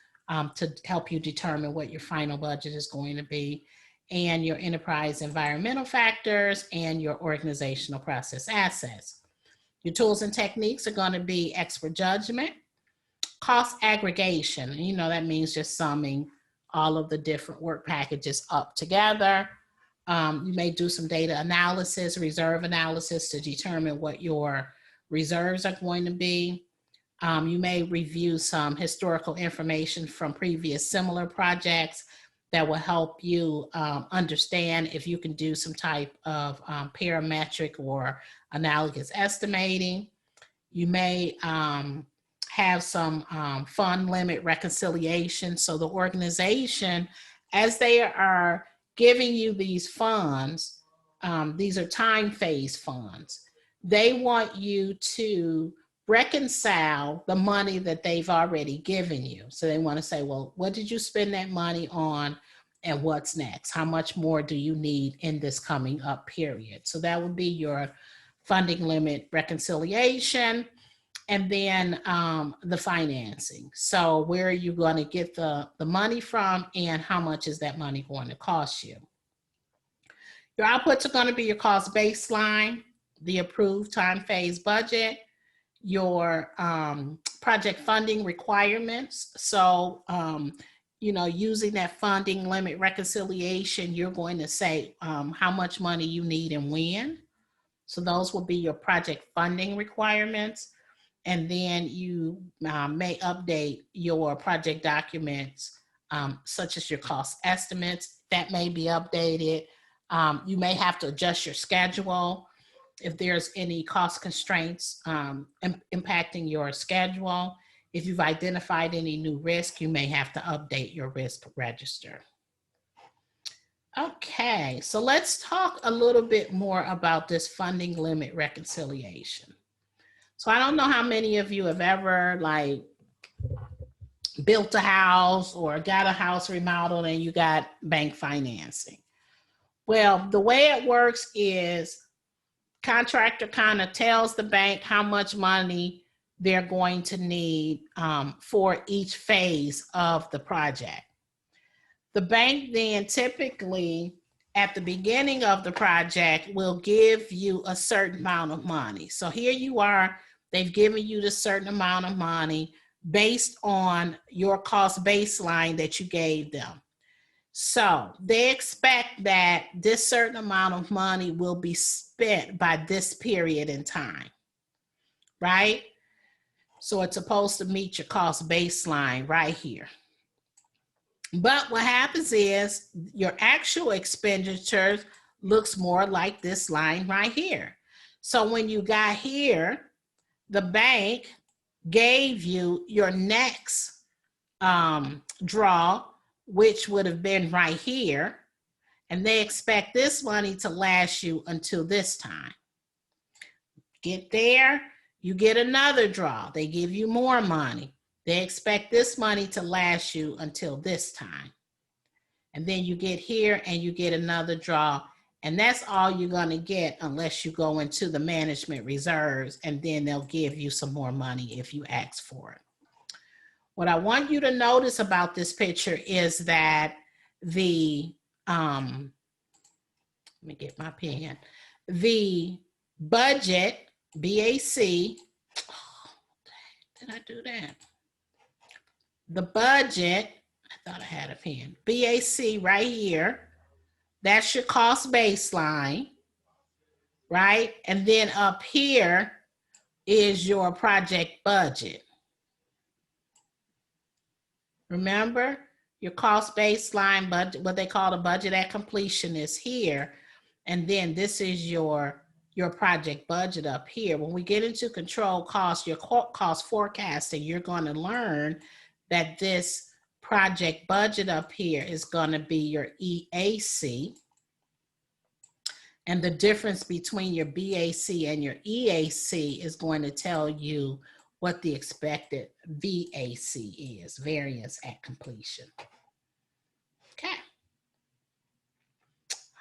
to help you determine what your final budget is going to be, and your enterprise environmental factors and your organizational process assets. Your tools and techniques are going to be expert judgment, cost aggregation. You know, that means just summing all of the different work packages up together. You may do some data analysis, reserve analysis to determine what your reserves are going to be. You may review some historical information from previous similar projects that will help you understand if you can do some type of parametric or analogous estimating. You may have some fund limit reconciliation. So the organization, as they are giving you these funds, these are time phase funds, they want you to reconcile the money that they've already given you. So they want to say, well, what did you spend that money on and what's next? How much more do you need in this coming up period? So that would be your funding limit reconciliation. And then the financing. So where are you going to get the money from, and how much is that money going to cost you? Your outputs are going to be your cost baseline, the approved time phase budget, your project funding requirements. So, you know, using that funding limit reconciliation, you're going to say how much money you need and when. So those will be your project funding requirements. And then you may update your project documents, such as your cost estimates. That may be updated. You may have to adjust your schedule if there's any cost constraints impacting your schedule. If you've identified any new risk, you may have to update your risk register. Okay, so let's talk a little bit more about this funding limit reconciliation. So I don't know how many of you have ever like built a house or got a house remodeled and you got bank financing. Well, the way it works is contractor kind of tells the bank how much money they're going to need for each phase of the project. The bank then typically at the beginning of the project will give you a certain amount of money. So here you are, they've given you this certain amount of money based on your cost baseline that you gave them. So they expect that this certain amount of money will be spent by this period in time, right? So it's supposed to meet your cost baseline right here. But what happens is your actual expenditures looks more like this line right here. So when you got here, the bank gave you your next draw, which would have been right here. And they expect this money to last you until this time. Get there, you get another draw. They give you more money. They expect this money to last you until this time. And then you get here and you get another draw. And that's all you're going to get unless you go into the management reserves, and then they'll give you some more money if you ask for it. What I want you to notice about this picture is that the, let me get my pen, the budget, BAC, oh, did I do that? The budget, I thought I had a pen, BAC right here, that's your cost baseline, right? And then up here is your project budget. Remember, your cost baseline budget, what they call the budget at completion, is here. And then this is your project budget up here. When we get into control costs, your cost forecasting, you're going to learn that this project budget up here is going to be your EAC. And the difference between your BAC and your EAC is going to tell you what the expected VAC is, variance at completion. Okay.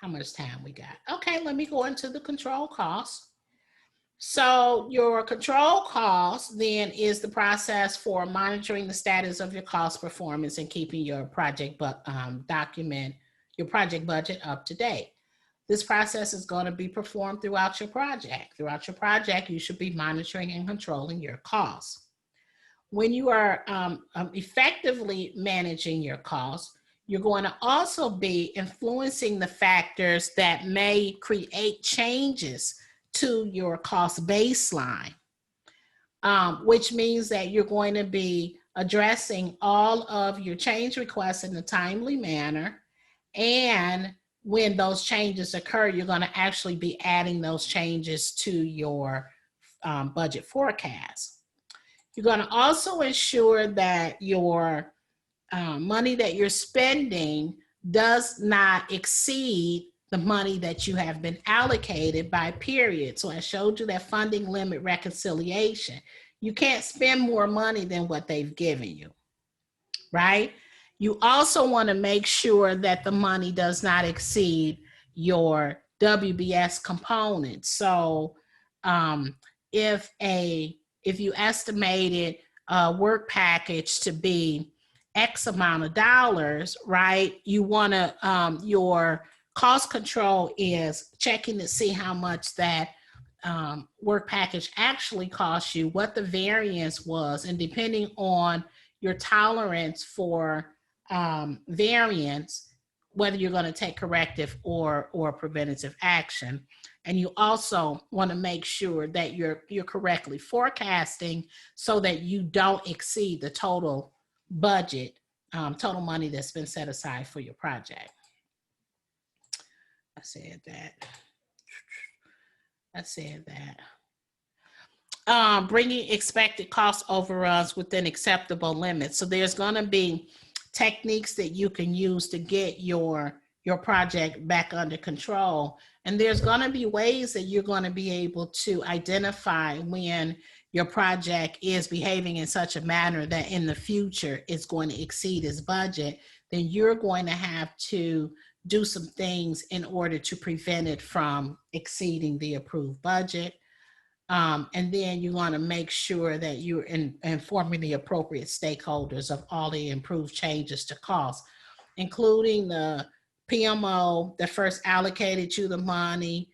How much time we got? Okay, let me go into the control costs. So your control cost then is the process for monitoring the status of your cost performance and keeping your project document, your project budget up to date. This process is going to be performed throughout your project. Throughout your project, you should be monitoring and controlling your costs. When you are effectively managing your costs, you're going to also be influencing the factors that may create changes to your cost baseline, which means that you're going to be addressing all of your change requests in a timely manner. And when those changes occur, you're going to actually be adding those changes to your budget forecast. You're going to also ensure that your money that you're spending does not exceed the money that you have been allocated by period. So I showed you that funding limit reconciliation. You can't spend more money than what they've given you, right? You also want to make sure that the money does not exceed your WBS component. So if you estimated a work package to be X amount of dollars, right? You want to, your cost control is checking to see how much that work package actually cost you, what the variance was, and depending on your tolerance for variance, whether you're going to take corrective or preventative action. And you also want to make sure that you're correctly forecasting so that you don't exceed the total budget, total money that's been set aside for your project. I said that. Bringing expected cost overruns within acceptable limits. So there's going to be techniques that you can use to get your project back under control. And there's going to be ways that you're going to be able to identify when your project is behaving in such a manner that in the future it's going to exceed its budget. Then you're going to have to do some things in order to prevent it from exceeding the approved budget. And then you want to make sure that you're informing the appropriate stakeholders of all the improved changes to cost, including the PMO that first allocated you the money.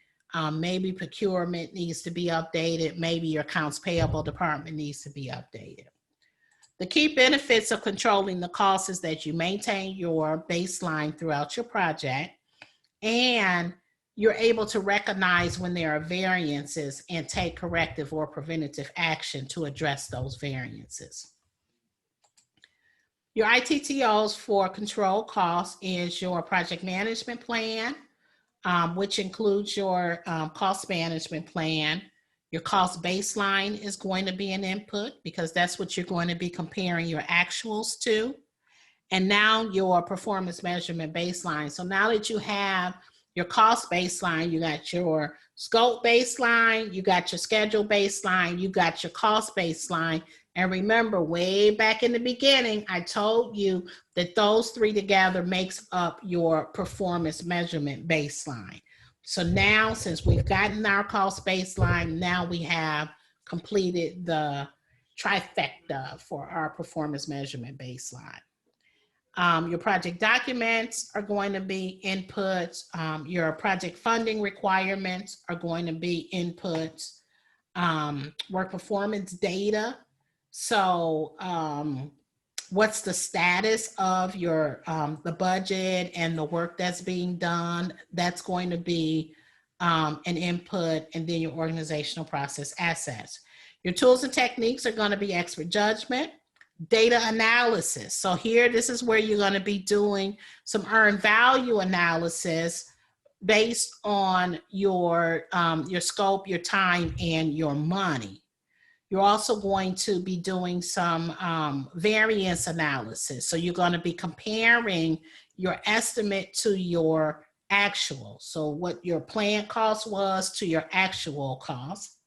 Maybe procurement needs to be updated. Maybe your accounts payable department needs to be updated. The key benefits of controlling the costs is that you maintain your baseline throughout your project, and you're able to recognize when there are variances and take corrective or preventative action to address those variances. Your ITTOs for control costs is your project management plan, which includes your cost management plan. Your cost baseline is going to be an input because that's what you're going to be comparing your actuals to. And now your performance measurement baseline. So now that you have your cost baseline, you got your scope baseline, you got your schedule baseline, you got your cost baseline. And remember, way back in the beginning, I told you that those three together makes up your performance measurement baseline. So now, since we've gotten our cost baseline, now we have completed the trifecta for our performance measurement baseline. Your project documents are going to be inputs. Your project funding requirements are going to be inputs. Work performance data. So what's the status of your the budget and the work that's being done? That's going to be an input. And then your organizational process assets. Your tools and techniques are going to be expert judgment. Data analysis. So here, this is where you're going to be doing some earned value analysis based on your scope, your time, and your money. You're also going to be doing some variance analysis. So you're going to be comparing your estimate to your actual. So what your planned cost was to your actual cost.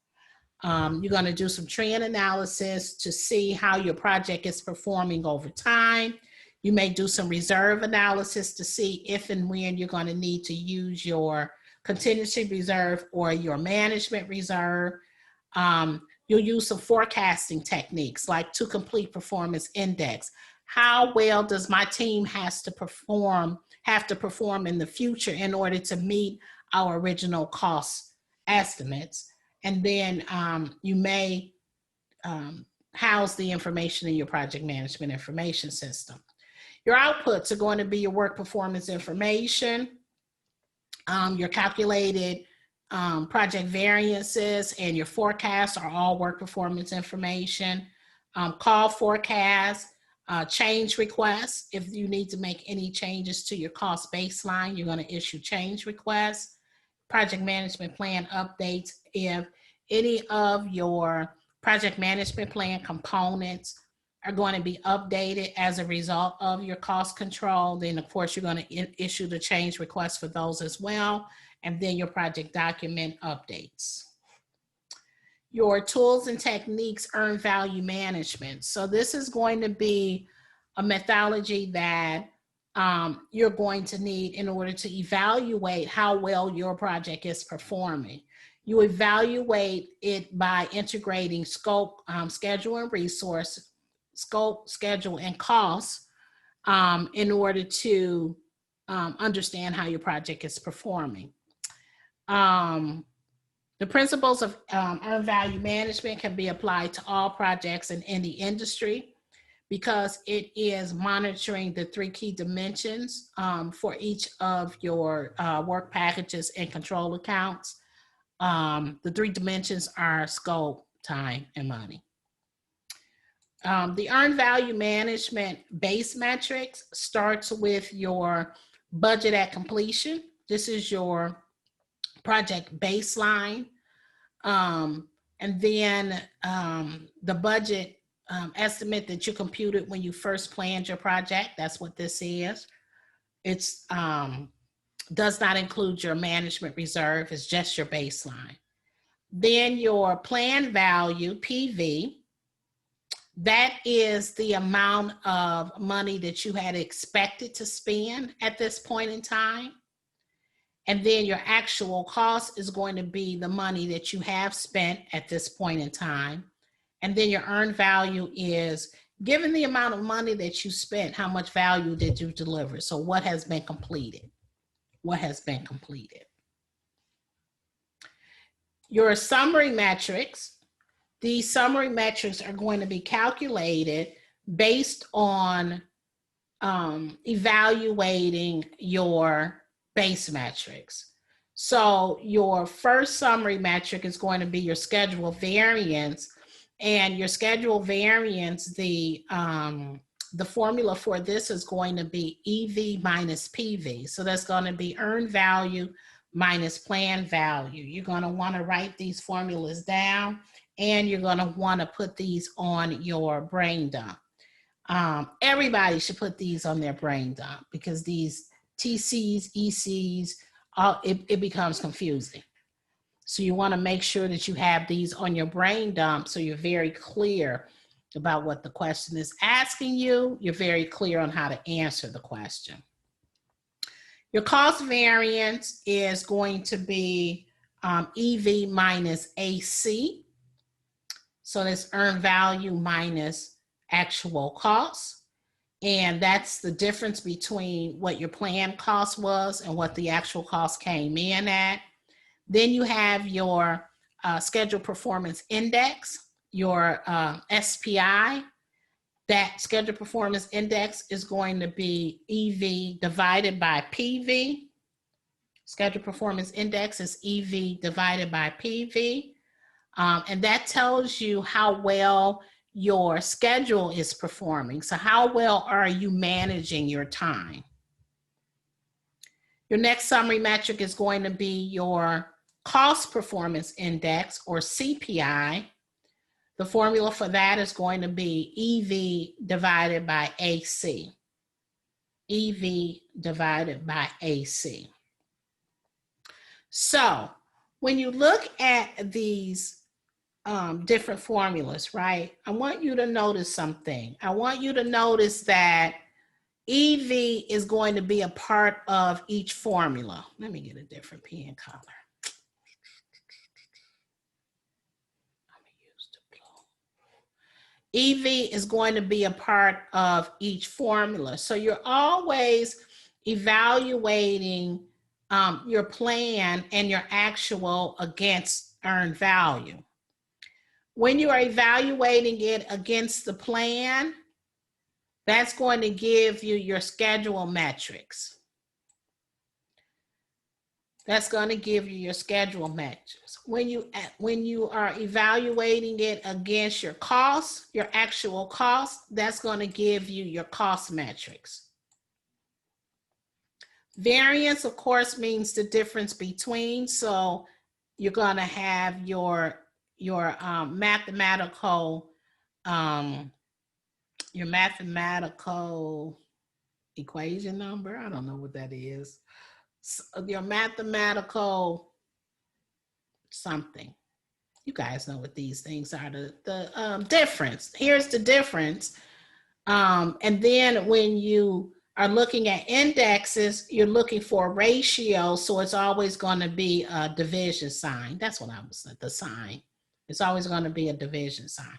You're going to do some trend analysis to see how your project is performing over time. You may do some reserve analysis to see if and when you're going to need to use your contingency reserve or your management reserve. You'll use some forecasting techniques like to complete performance index. How well does my team have to perform in the future in order to meet our original cost estimates? And then you may house the information in your project management information system. Your outputs are going to be your work performance information, your calculated project variances, and your forecasts are all work performance information. Call forecasts, change requests. If you need to make any changes to your cost baseline, you're going to issue change requests. Project management plan updates. If any of your project management plan components are going to be updated as a result of your cost control, then of course you're going to issue the change request for those as well. And then your project document updates. Your tools and techniques, earned value management. So this is going to be a methodology that you're going to need in order to evaluate how well your project is performing. You evaluate it by integrating scope, schedule, and resource, scope, schedule, and costs in order to understand how your project is performing. The principles of earned value management can be applied to all projects in any industry because it is monitoring the three key dimensions for each of your work packages and control accounts. The three dimensions are scope, time, and money. The earned value management base metrics starts with your budget at completion. This is your project baseline. And then the budget estimate that you computed when you first planned your project. That's what this is. It's does not include your management reserve. It's just your baseline. Then your planned value, PV, that is the amount of money that you had expected to spend at this point in time. And then your actual cost is going to be the money that you have spent at this point in time. And then your earned value is, given the amount of money that you spent, how much value did you deliver? So what has been completed? What has been completed? Your summary metrics, these summary metrics are going to be calculated based on evaluating your base metrics. So your first summary metric is going to be your schedule variance, and your schedule variance, the formula for this is going to be EV minus PV. So that's going to be earned value minus planned value. You're going to want to write these formulas down, and you're going to want to put these on your brain dump. Everybody should put these on their brain dump, because these TCs, ECs, it becomes confusing. So you want to make sure that you have these on your brain dump so you're very clear about what the question is asking you. You're very clear on how to answer the question. Your cost variance is going to be EV minus AC. So that's earned value minus actual costs. And that's the difference between what your planned cost was and what the actual cost came in at. Then you have your schedule performance index, your SPI. That schedule performance index is going to be EV divided by PV. Schedule performance index is EV divided by PV. And that tells you how well your schedule is performing. So how well are you managing your time? Your next summary metric is going to be your cost performance index, or CPI. The formula for that is going to be EV divided by AC. EV divided by AC. So when you look at these different formulas, right? I want you to notice something. I want you to notice that EV is going to be a part of each formula. Let me get a different pen color. I'm gonna use the blue. EV is going to be a part of each formula. So you're always evaluating your plan and your actual against earned value. When you are evaluating it against the plan, that's going to give you your schedule metrics. That's going to give you your schedule metrics. When you are evaluating it against your costs, your actual costs, that's going to give you your cost metrics. Variance, of course, means the difference between. So you're going to have your mathematical equation number. I don't know what that is. So your mathematical something. You guys know what these things are. The difference. Here's the difference. And then when you are looking at indexes, you're looking for a ratio. So it's always going to be a division sign. That's what I was saying, the sign. It's always going to be a division sign.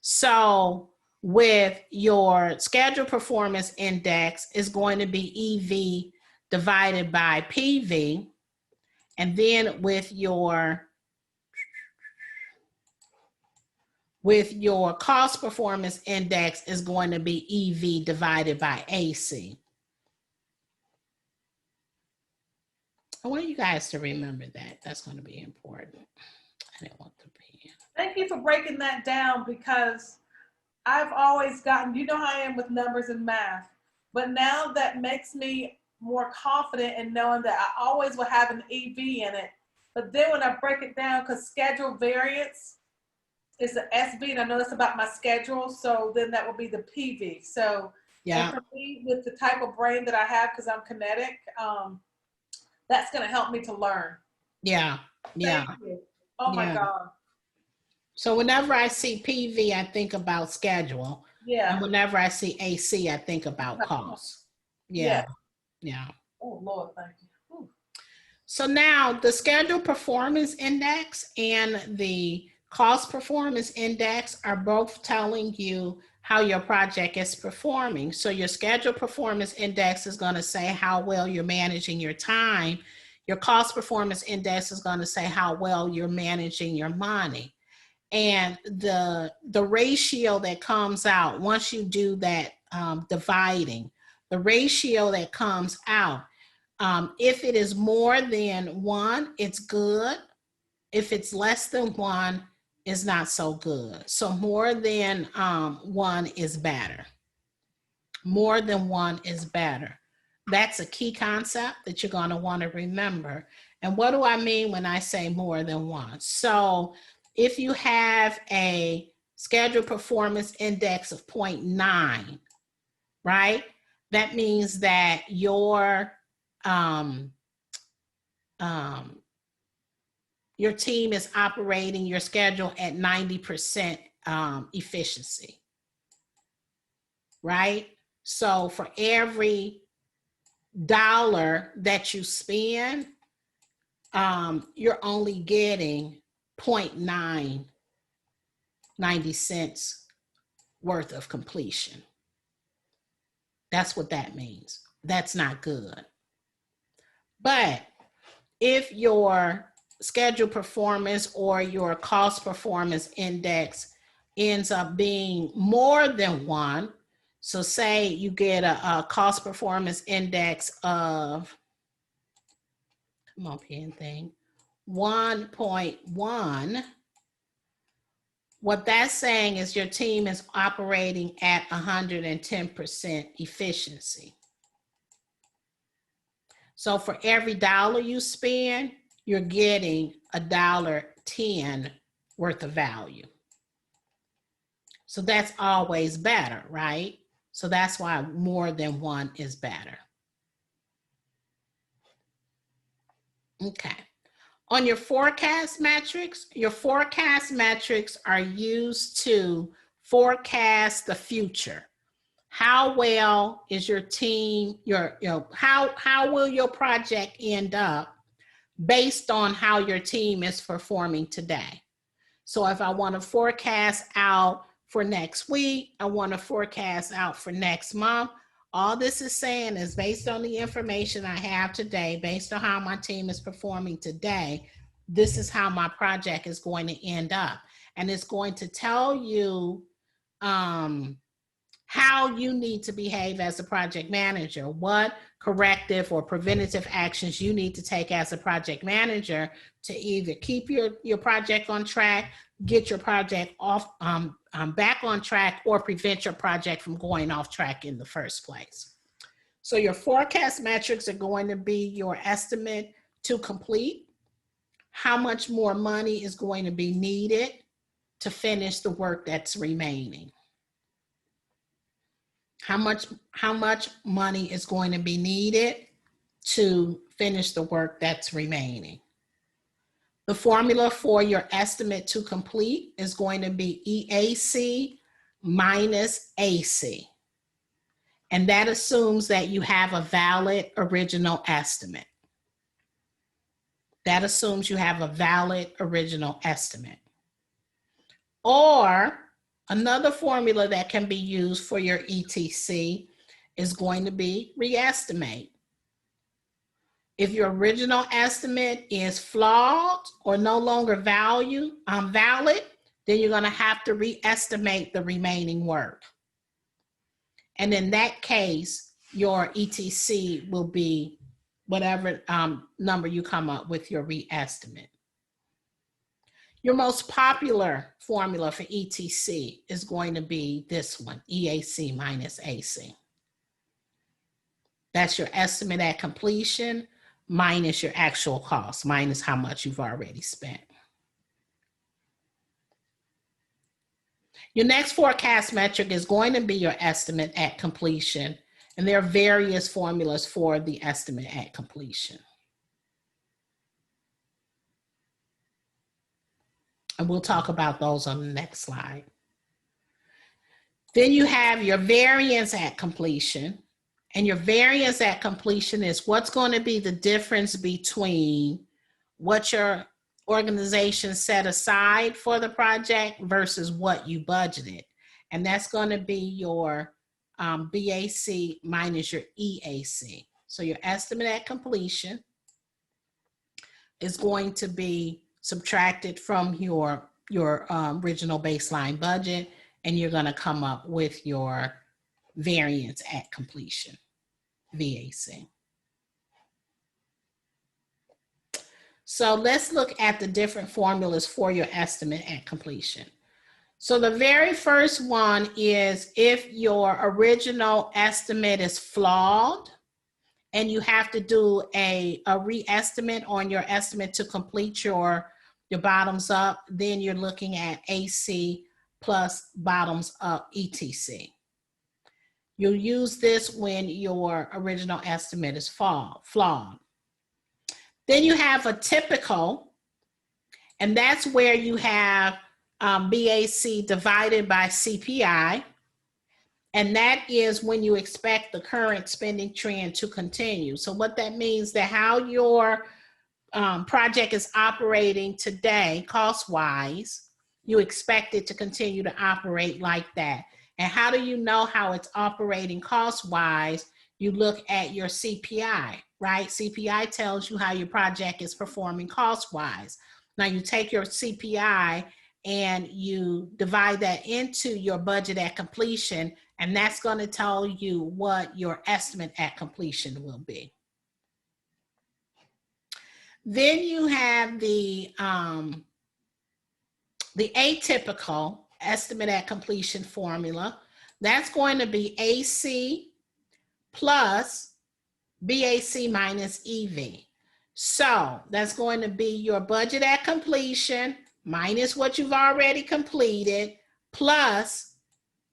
So with your schedule performance index is going to be EV divided by PV. And then with your cost performance index is going to be EV divided by AC. I want you guys to remember that. That's going to be important. I didn't want the pen. Thank you for breaking that down because I've always gotten, you know how I am with numbers and math, but now that makes me more confident in knowing that I always will have an EV in it. But then when I break it down, because schedule variance is the SB, and I know that's about my schedule, so then that will be the PV. So Yeah. and for me, with the type of brain that I have, because I'm kinetic, that's going to help me to learn. Yeah. Yeah. Thank you. Oh my Yeah. God. So whenever I see PV, I think about schedule. Yeah. And whenever I see AC, I think about cost. Yeah. Yeah. Oh Lord, thank you. Whew. So now the schedule performance index and the cost performance index are both telling you how your project is performing. So your schedule performance index is going to say how well you're managing your time. Your cost performance index is going to say how well you're managing your money. And the ratio that comes out once you do that dividing, the ratio that comes out, if it is more than 1, it's good. If it's less than 1, it's not so good. So more than 1 is better. More than 1 is better. That's a key concept that you're going to want to remember. And what do I mean when I say more than 1? So if you have a schedule performance index of 0.9, right? That means that your team is operating your schedule at 90% efficiency, right? So for every dollar that you spend, you're only getting 0.9 90 cents worth of completion. That's what that means. That's not good. But if your schedule performance or your cost performance index ends up being more than 1, so say you get a cost performance index of, come on, pen thing, 1.1, what that's saying is your team is operating at 110% efficiency. So for every dollar you spend, you're getting $1.10 worth of value. So that's always better, right? So that's why more than 1 is better. Okay. On your forecast metrics are used to forecast the future. How well is your team, how will your project end up based on how your team is performing today? So if I want to forecast out for next week, I want to forecast out for next month, all this is saying is based on the information I have today, based on how my team is performing today, this is how my project is going to end up. And it's going to tell you how you need to behave as a project manager, what corrective or preventative actions you need to take as a project manager to either keep your project on track, get your project off back on track, or prevent your project from going off track in the first place. So your forecast metrics are going to be your estimate to complete, how much more money is going to be needed to finish the work that's remaining. How much money is going to be needed to finish the work that's remaining. The formula for your estimate to complete is going to be EAC minus AC. And that assumes that you have a valid original estimate. That assumes you have a valid original estimate. Or another formula that can be used for your ETC is going to be reestimate. If your original estimate is flawed or no longer valid, then you're going to have to reestimate the remaining work. And in that case, your ETC will be whatever number you come up with your re-estimate. Your most popular formula for ETC is going to be this one, EAC minus AC. That's your estimate at completion minus your actual cost, minus how much you've already spent. Your next forecast metric is going to be your estimate at completion, and there are various formulas for the estimate at completion. And we'll talk about those on the next slide. Then you have your variance at completion. And your variance at completion is what's going to be the difference between what your organization set aside for the project versus what you budgeted. And that's going to be your BAC minus your EAC. So your estimate at completion is going to be subtracted from your original baseline budget, and you're going to come up with your variance at completion, VAC. So let's look at the different formulas for your estimate at completion. So the very first one is if your original estimate is flawed and you have to do a re-estimate on your estimate to complete your bottoms up, then you're looking at AC plus bottoms up ETC. You'll use this when your original estimate is flawed. Then you have a typical, and that's where you have BAC divided by CPI. And that is when you expect the current spending trend to continue. So what that means that how your project is operating today, cost-wise, you expect it to continue to operate like that. And how do you know how it's operating cost-wise? You look at your CPI, right? CPI tells you how your project is performing cost-wise. Now you take your CPI and you divide that into your budget at completion, and that's going to tell you what your estimate at completion will be. Then you have the atypical estimate at completion formula. That's going to be AC plus BAC minus EV. So that's going to be your budget at completion minus what you've already completed plus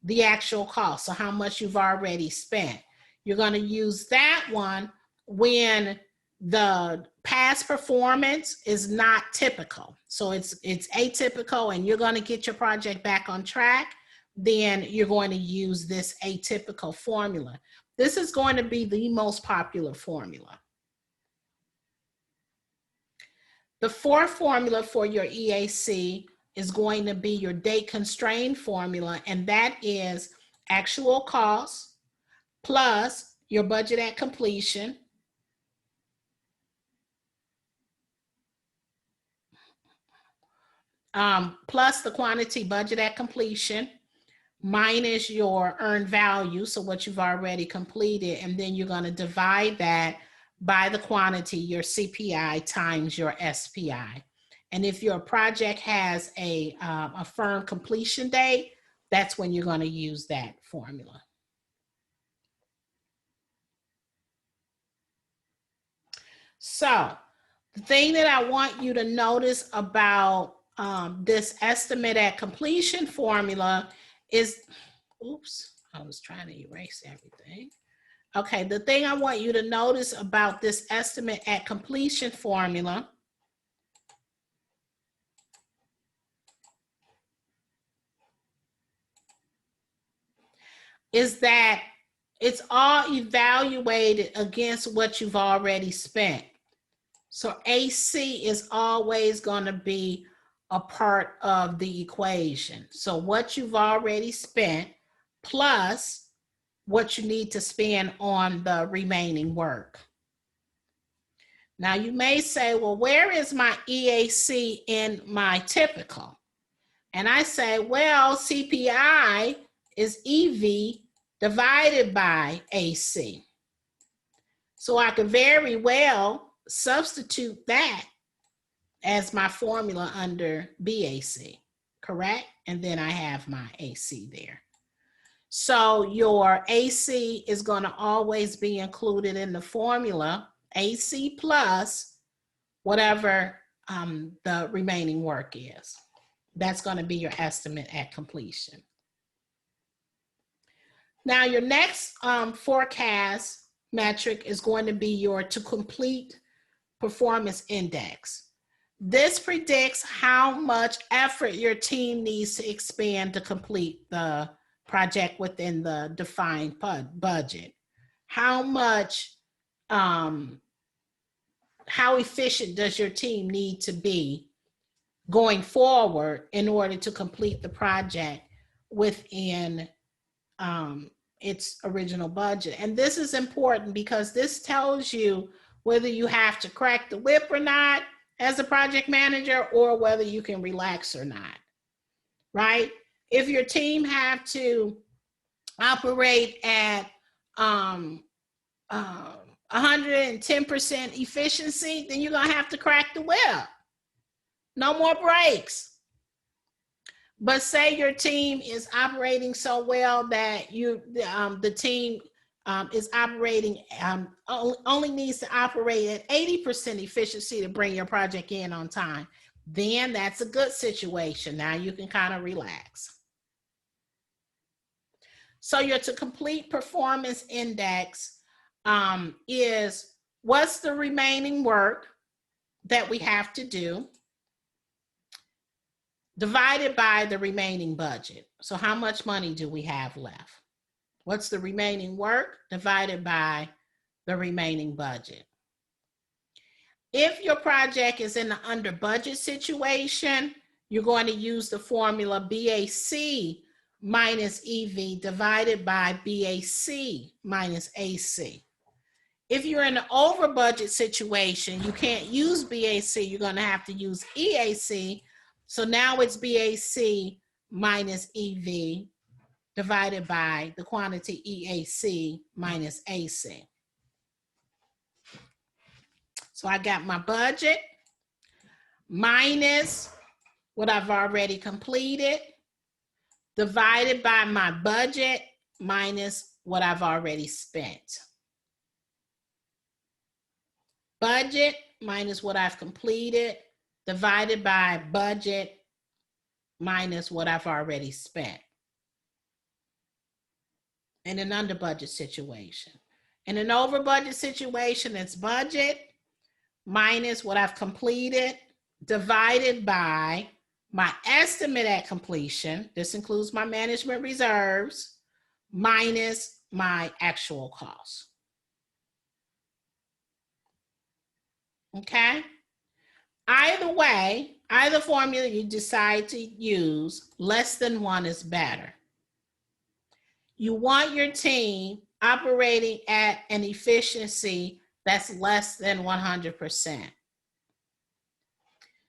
the actual cost, so how much you've already spent. You're going to use that one when the past performance is not typical. So it's atypical and you're going to get your project back on track, then you're going to use this atypical formula. This is going to be the most popular formula. The fourth formula for your EAC is going to be your date constrained formula, and that is actual cost plus your budget at completion plus the quantity budget at completion minus your earned value, so what you've already completed, and then you're going to divide that by the quantity, your CPI times your SPI. And if your project has a firm completion date, that's when you're going to use that formula. So the thing that I want you to notice about this estimate at completion formula is, oops, I was trying to erase everything. Okay, the thing I want you to notice about this estimate at completion formula is that it's all evaluated against what you've already spent. So AC is always going to be a part of the equation. So what you've already spent plus what you need to spend on the remaining work. Now you may say, well, where is my EAC in my typical? And I say, well, CPI is EV divided by AC. So I could very well substitute that as my formula under BAC, correct? And then I have my AC there. So your AC is going to always be included in the formula, AC plus whatever the remaining work is. That's going to be your estimate at completion. Now your next forecast metric is going to be your to complete performance index. This predicts how much effort your team needs to expend to complete the project within the defined budget. How much, how efficient does your team need to be going forward in order to complete the project within its original budget? And this is important because this tells you whether you have to crack the whip or not as a project manager, or whether you can relax or not, right? If your team have to operate at 110% efficiency, then you're gonna have to crack the whip. No more breaks. But say your team is operating so well that the team is operating, only needs to operate at 80% efficiency to bring your project in on time. Then that's a good situation. Now you can kind of relax. So your to complete performance index is what's the remaining work that we have to do divided by the remaining budget. So how much money do we have left? What's the remaining work divided by the remaining budget? If your project is in the under budget situation, you're going to use the formula BAC minus EV divided by BAC minus AC. If you're in an over budget situation, you can't use BAC, you're going to have to use EAC. So now it's BAC minus EV divided by the quantity EAC minus AC. So I got my budget minus what I've already completed divided by my budget minus what I've already spent. Budget minus what I've completed divided by budget minus what I've already spent. In an under budget situation. In an over budget situation, it's budget minus what I've completed divided by my estimate at completion. This includes my management reserves minus my actual costs. Okay? Either way, either formula you decide to use, less than one is better. You want your team operating at an efficiency that's less than 100%.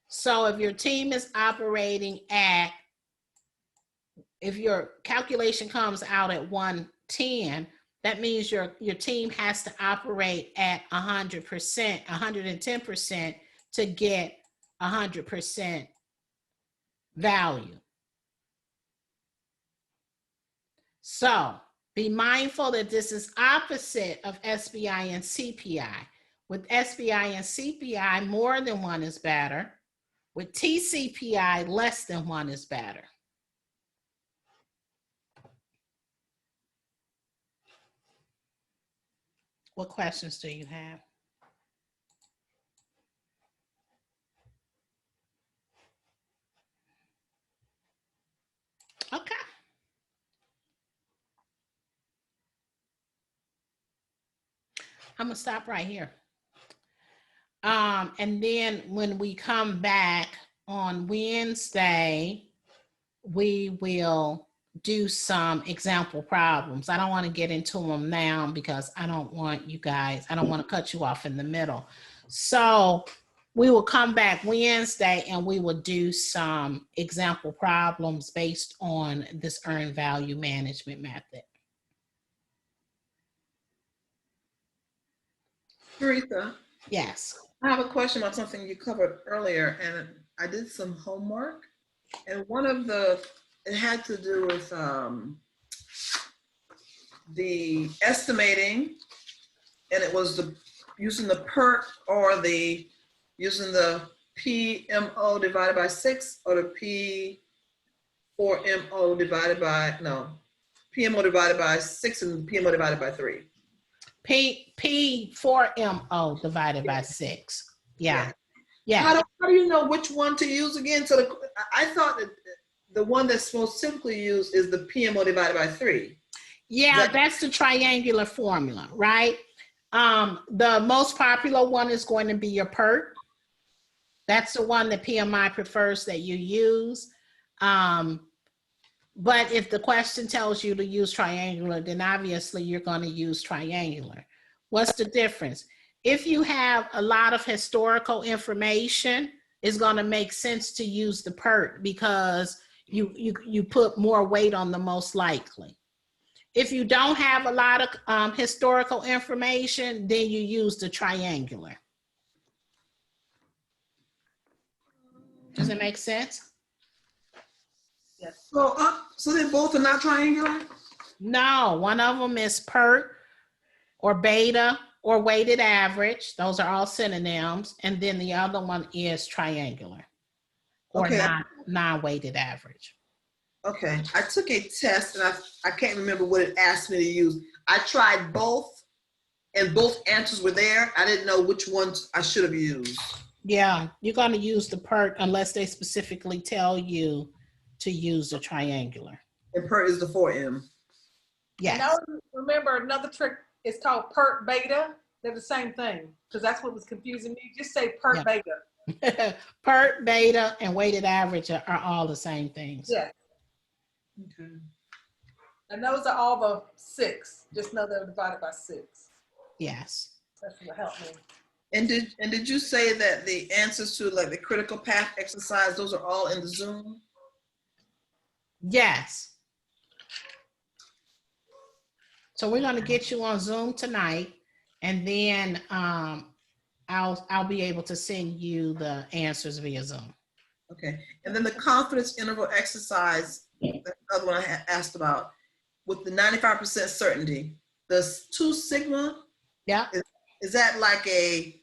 So if your team is operating at, if your calculation comes out at 110, that means your team has to operate at 100%, 110% to get 100% value. So be mindful that this is opposite of SBI and CPI. With SBI and CPI, more than one is better. With TCPI, less than one is better. What questions do you have? Okay. I'm gonna stop right here. And then when we come back on Wednesday, we will do some example problems. I don't want to get into them now because I don't want you guys, I don't want to cut you off in the middle. So we will come back Wednesday and we will do some example problems based on this earned value management method. Teresa, Yes. I have a question about something you covered earlier, and I did some homework, and it had to do with the estimating, and it was using the PERT or using the PMO divided by 6 or the P4MO divided by, no, PMO divided by 6 and PMO divided by 3. P4MO divided by 6. Yeah. Yeah. How do you know which one to use again? I thought that the one that's most typically used is the PMO divided by 3. Yeah, that's the triangular formula, right? The most popular one is going to be your PERT. That's the one that PMI prefers that you use. But if the question tells you to use triangular, then obviously you're going to use triangular. What's the difference? If you have a lot of historical information, it's going to make sense to use the PERT because you put more weight on the most likely. If you don't have a lot of historical information, then you use the triangular. Does it make sense? Yes. So they both are not triangular? No, one of them is PERT or beta or weighted average. Those are all synonyms. And then the other one is triangular or non-weighted average. Okay, I took a test and I can't remember what it asked me to use. I tried both and both answers were there. I didn't know which ones I should have used. Yeah, you're going to use the PERT unless they specifically tell you to use the triangular. And PERT is the 4M. Yes. And remember another trick, it's called PERT beta. They're the same thing because that's what was confusing me. Just say PERT beta. PERT, beta, and weighted average are all the same things. Yeah. Okay. And those are all the 6. Just know they're divided by 6. Yes. That's what helped me. And did you say that the answers to like the critical path exercise, those are all in the Zoom? Yes. So we're going to get you on Zoom tonight, and then I'll be able to send you the answers via Zoom. Okay. And then the confidence interval exercise, the other one I had asked about, with the 95% certainty, the 2 sigma. Yeah. Is that like a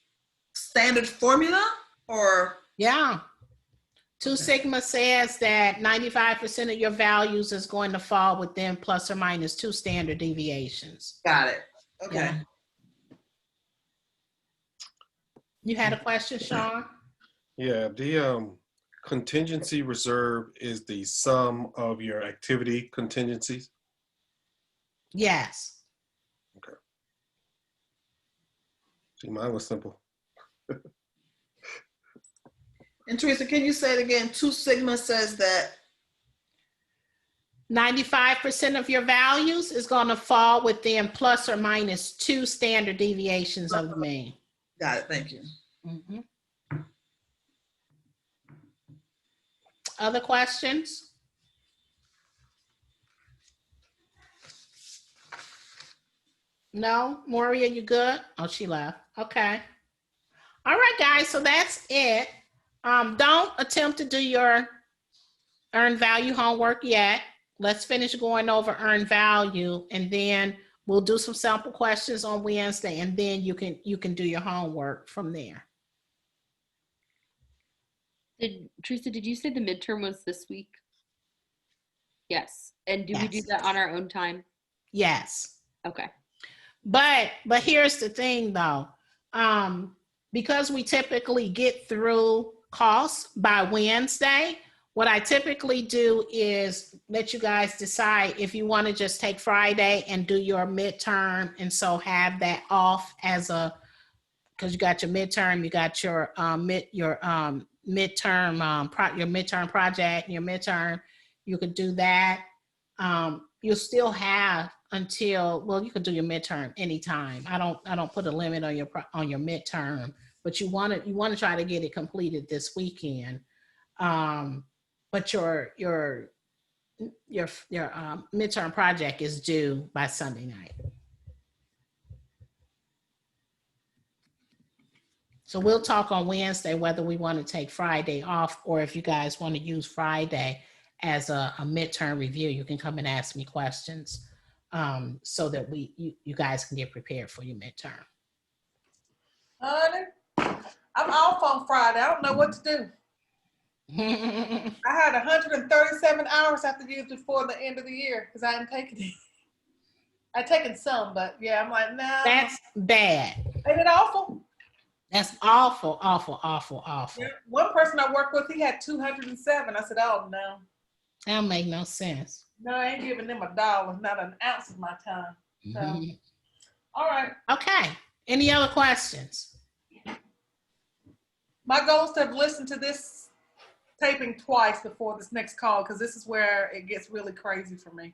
standard formula or? Yeah. 2 sigma says that 95% of your values is going to fall within plus or minus 2 standard deviations. Got it. Okay. Yeah. You had a question, Sean? Yeah, the contingency reserve is the sum of your activity contingencies. Yes. Okay. See, mine was simple. And Teresa, can you say it again? 2 sigma says that 95% of your values is going to fall within plus or minus 2 standard deviations of the mean. Got it. Thank you. Mm-hmm. Other questions? No? Moria, you good? Oh, she left. Okay. All right, guys. So that's it. Don't attempt to do your earned value homework yet. Let's finish going over earned value, and then we'll do some sample questions on Wednesday, and then you can do your homework from there. Teresa, did you say the midterm was this week? Yes. And do we do Yes. that on our own time? Yes. Okay. But here's the thing though. Because we typically get through costs by Wednesday, what I typically do is let you guys decide if you want to just take Friday and do your midterm, and so have that off as because you got your midterm, you got your midterm project, your midterm, you could do that. You'll still have until, well, you could do your midterm anytime. I don't put a limit on your midterm, but you want to try to get it completed this weekend. But your midterm project is due by Sunday night. So we'll talk on Wednesday whether we want to take Friday off, or if you guys want to use Friday as a midterm review, you can come and ask me questions so that you guys can get prepared for your midterm. Honey, I'm off on Friday. I don't know what to do. I had 137 hours I have to use before the end of the year because I hadn't taken it. I've taken some, but yeah, I'm like, nah. That's bad. Ain't it awful? That's awful, awful, awful, awful. Yeah. One person I work with, he had 207. I said, oh, no. That don't make no sense. No, I ain't giving them $1, not an ounce of my time. So, all right. Okay. Any other questions? My goal is to have listened to this taping twice before this next call because this is where it gets really crazy for me.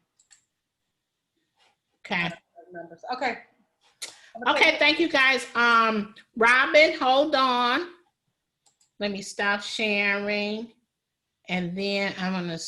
Okay. Numbers. Okay. Okay, thank you guys. Robin, hold on. Let me stop sharing. And then I'm gonna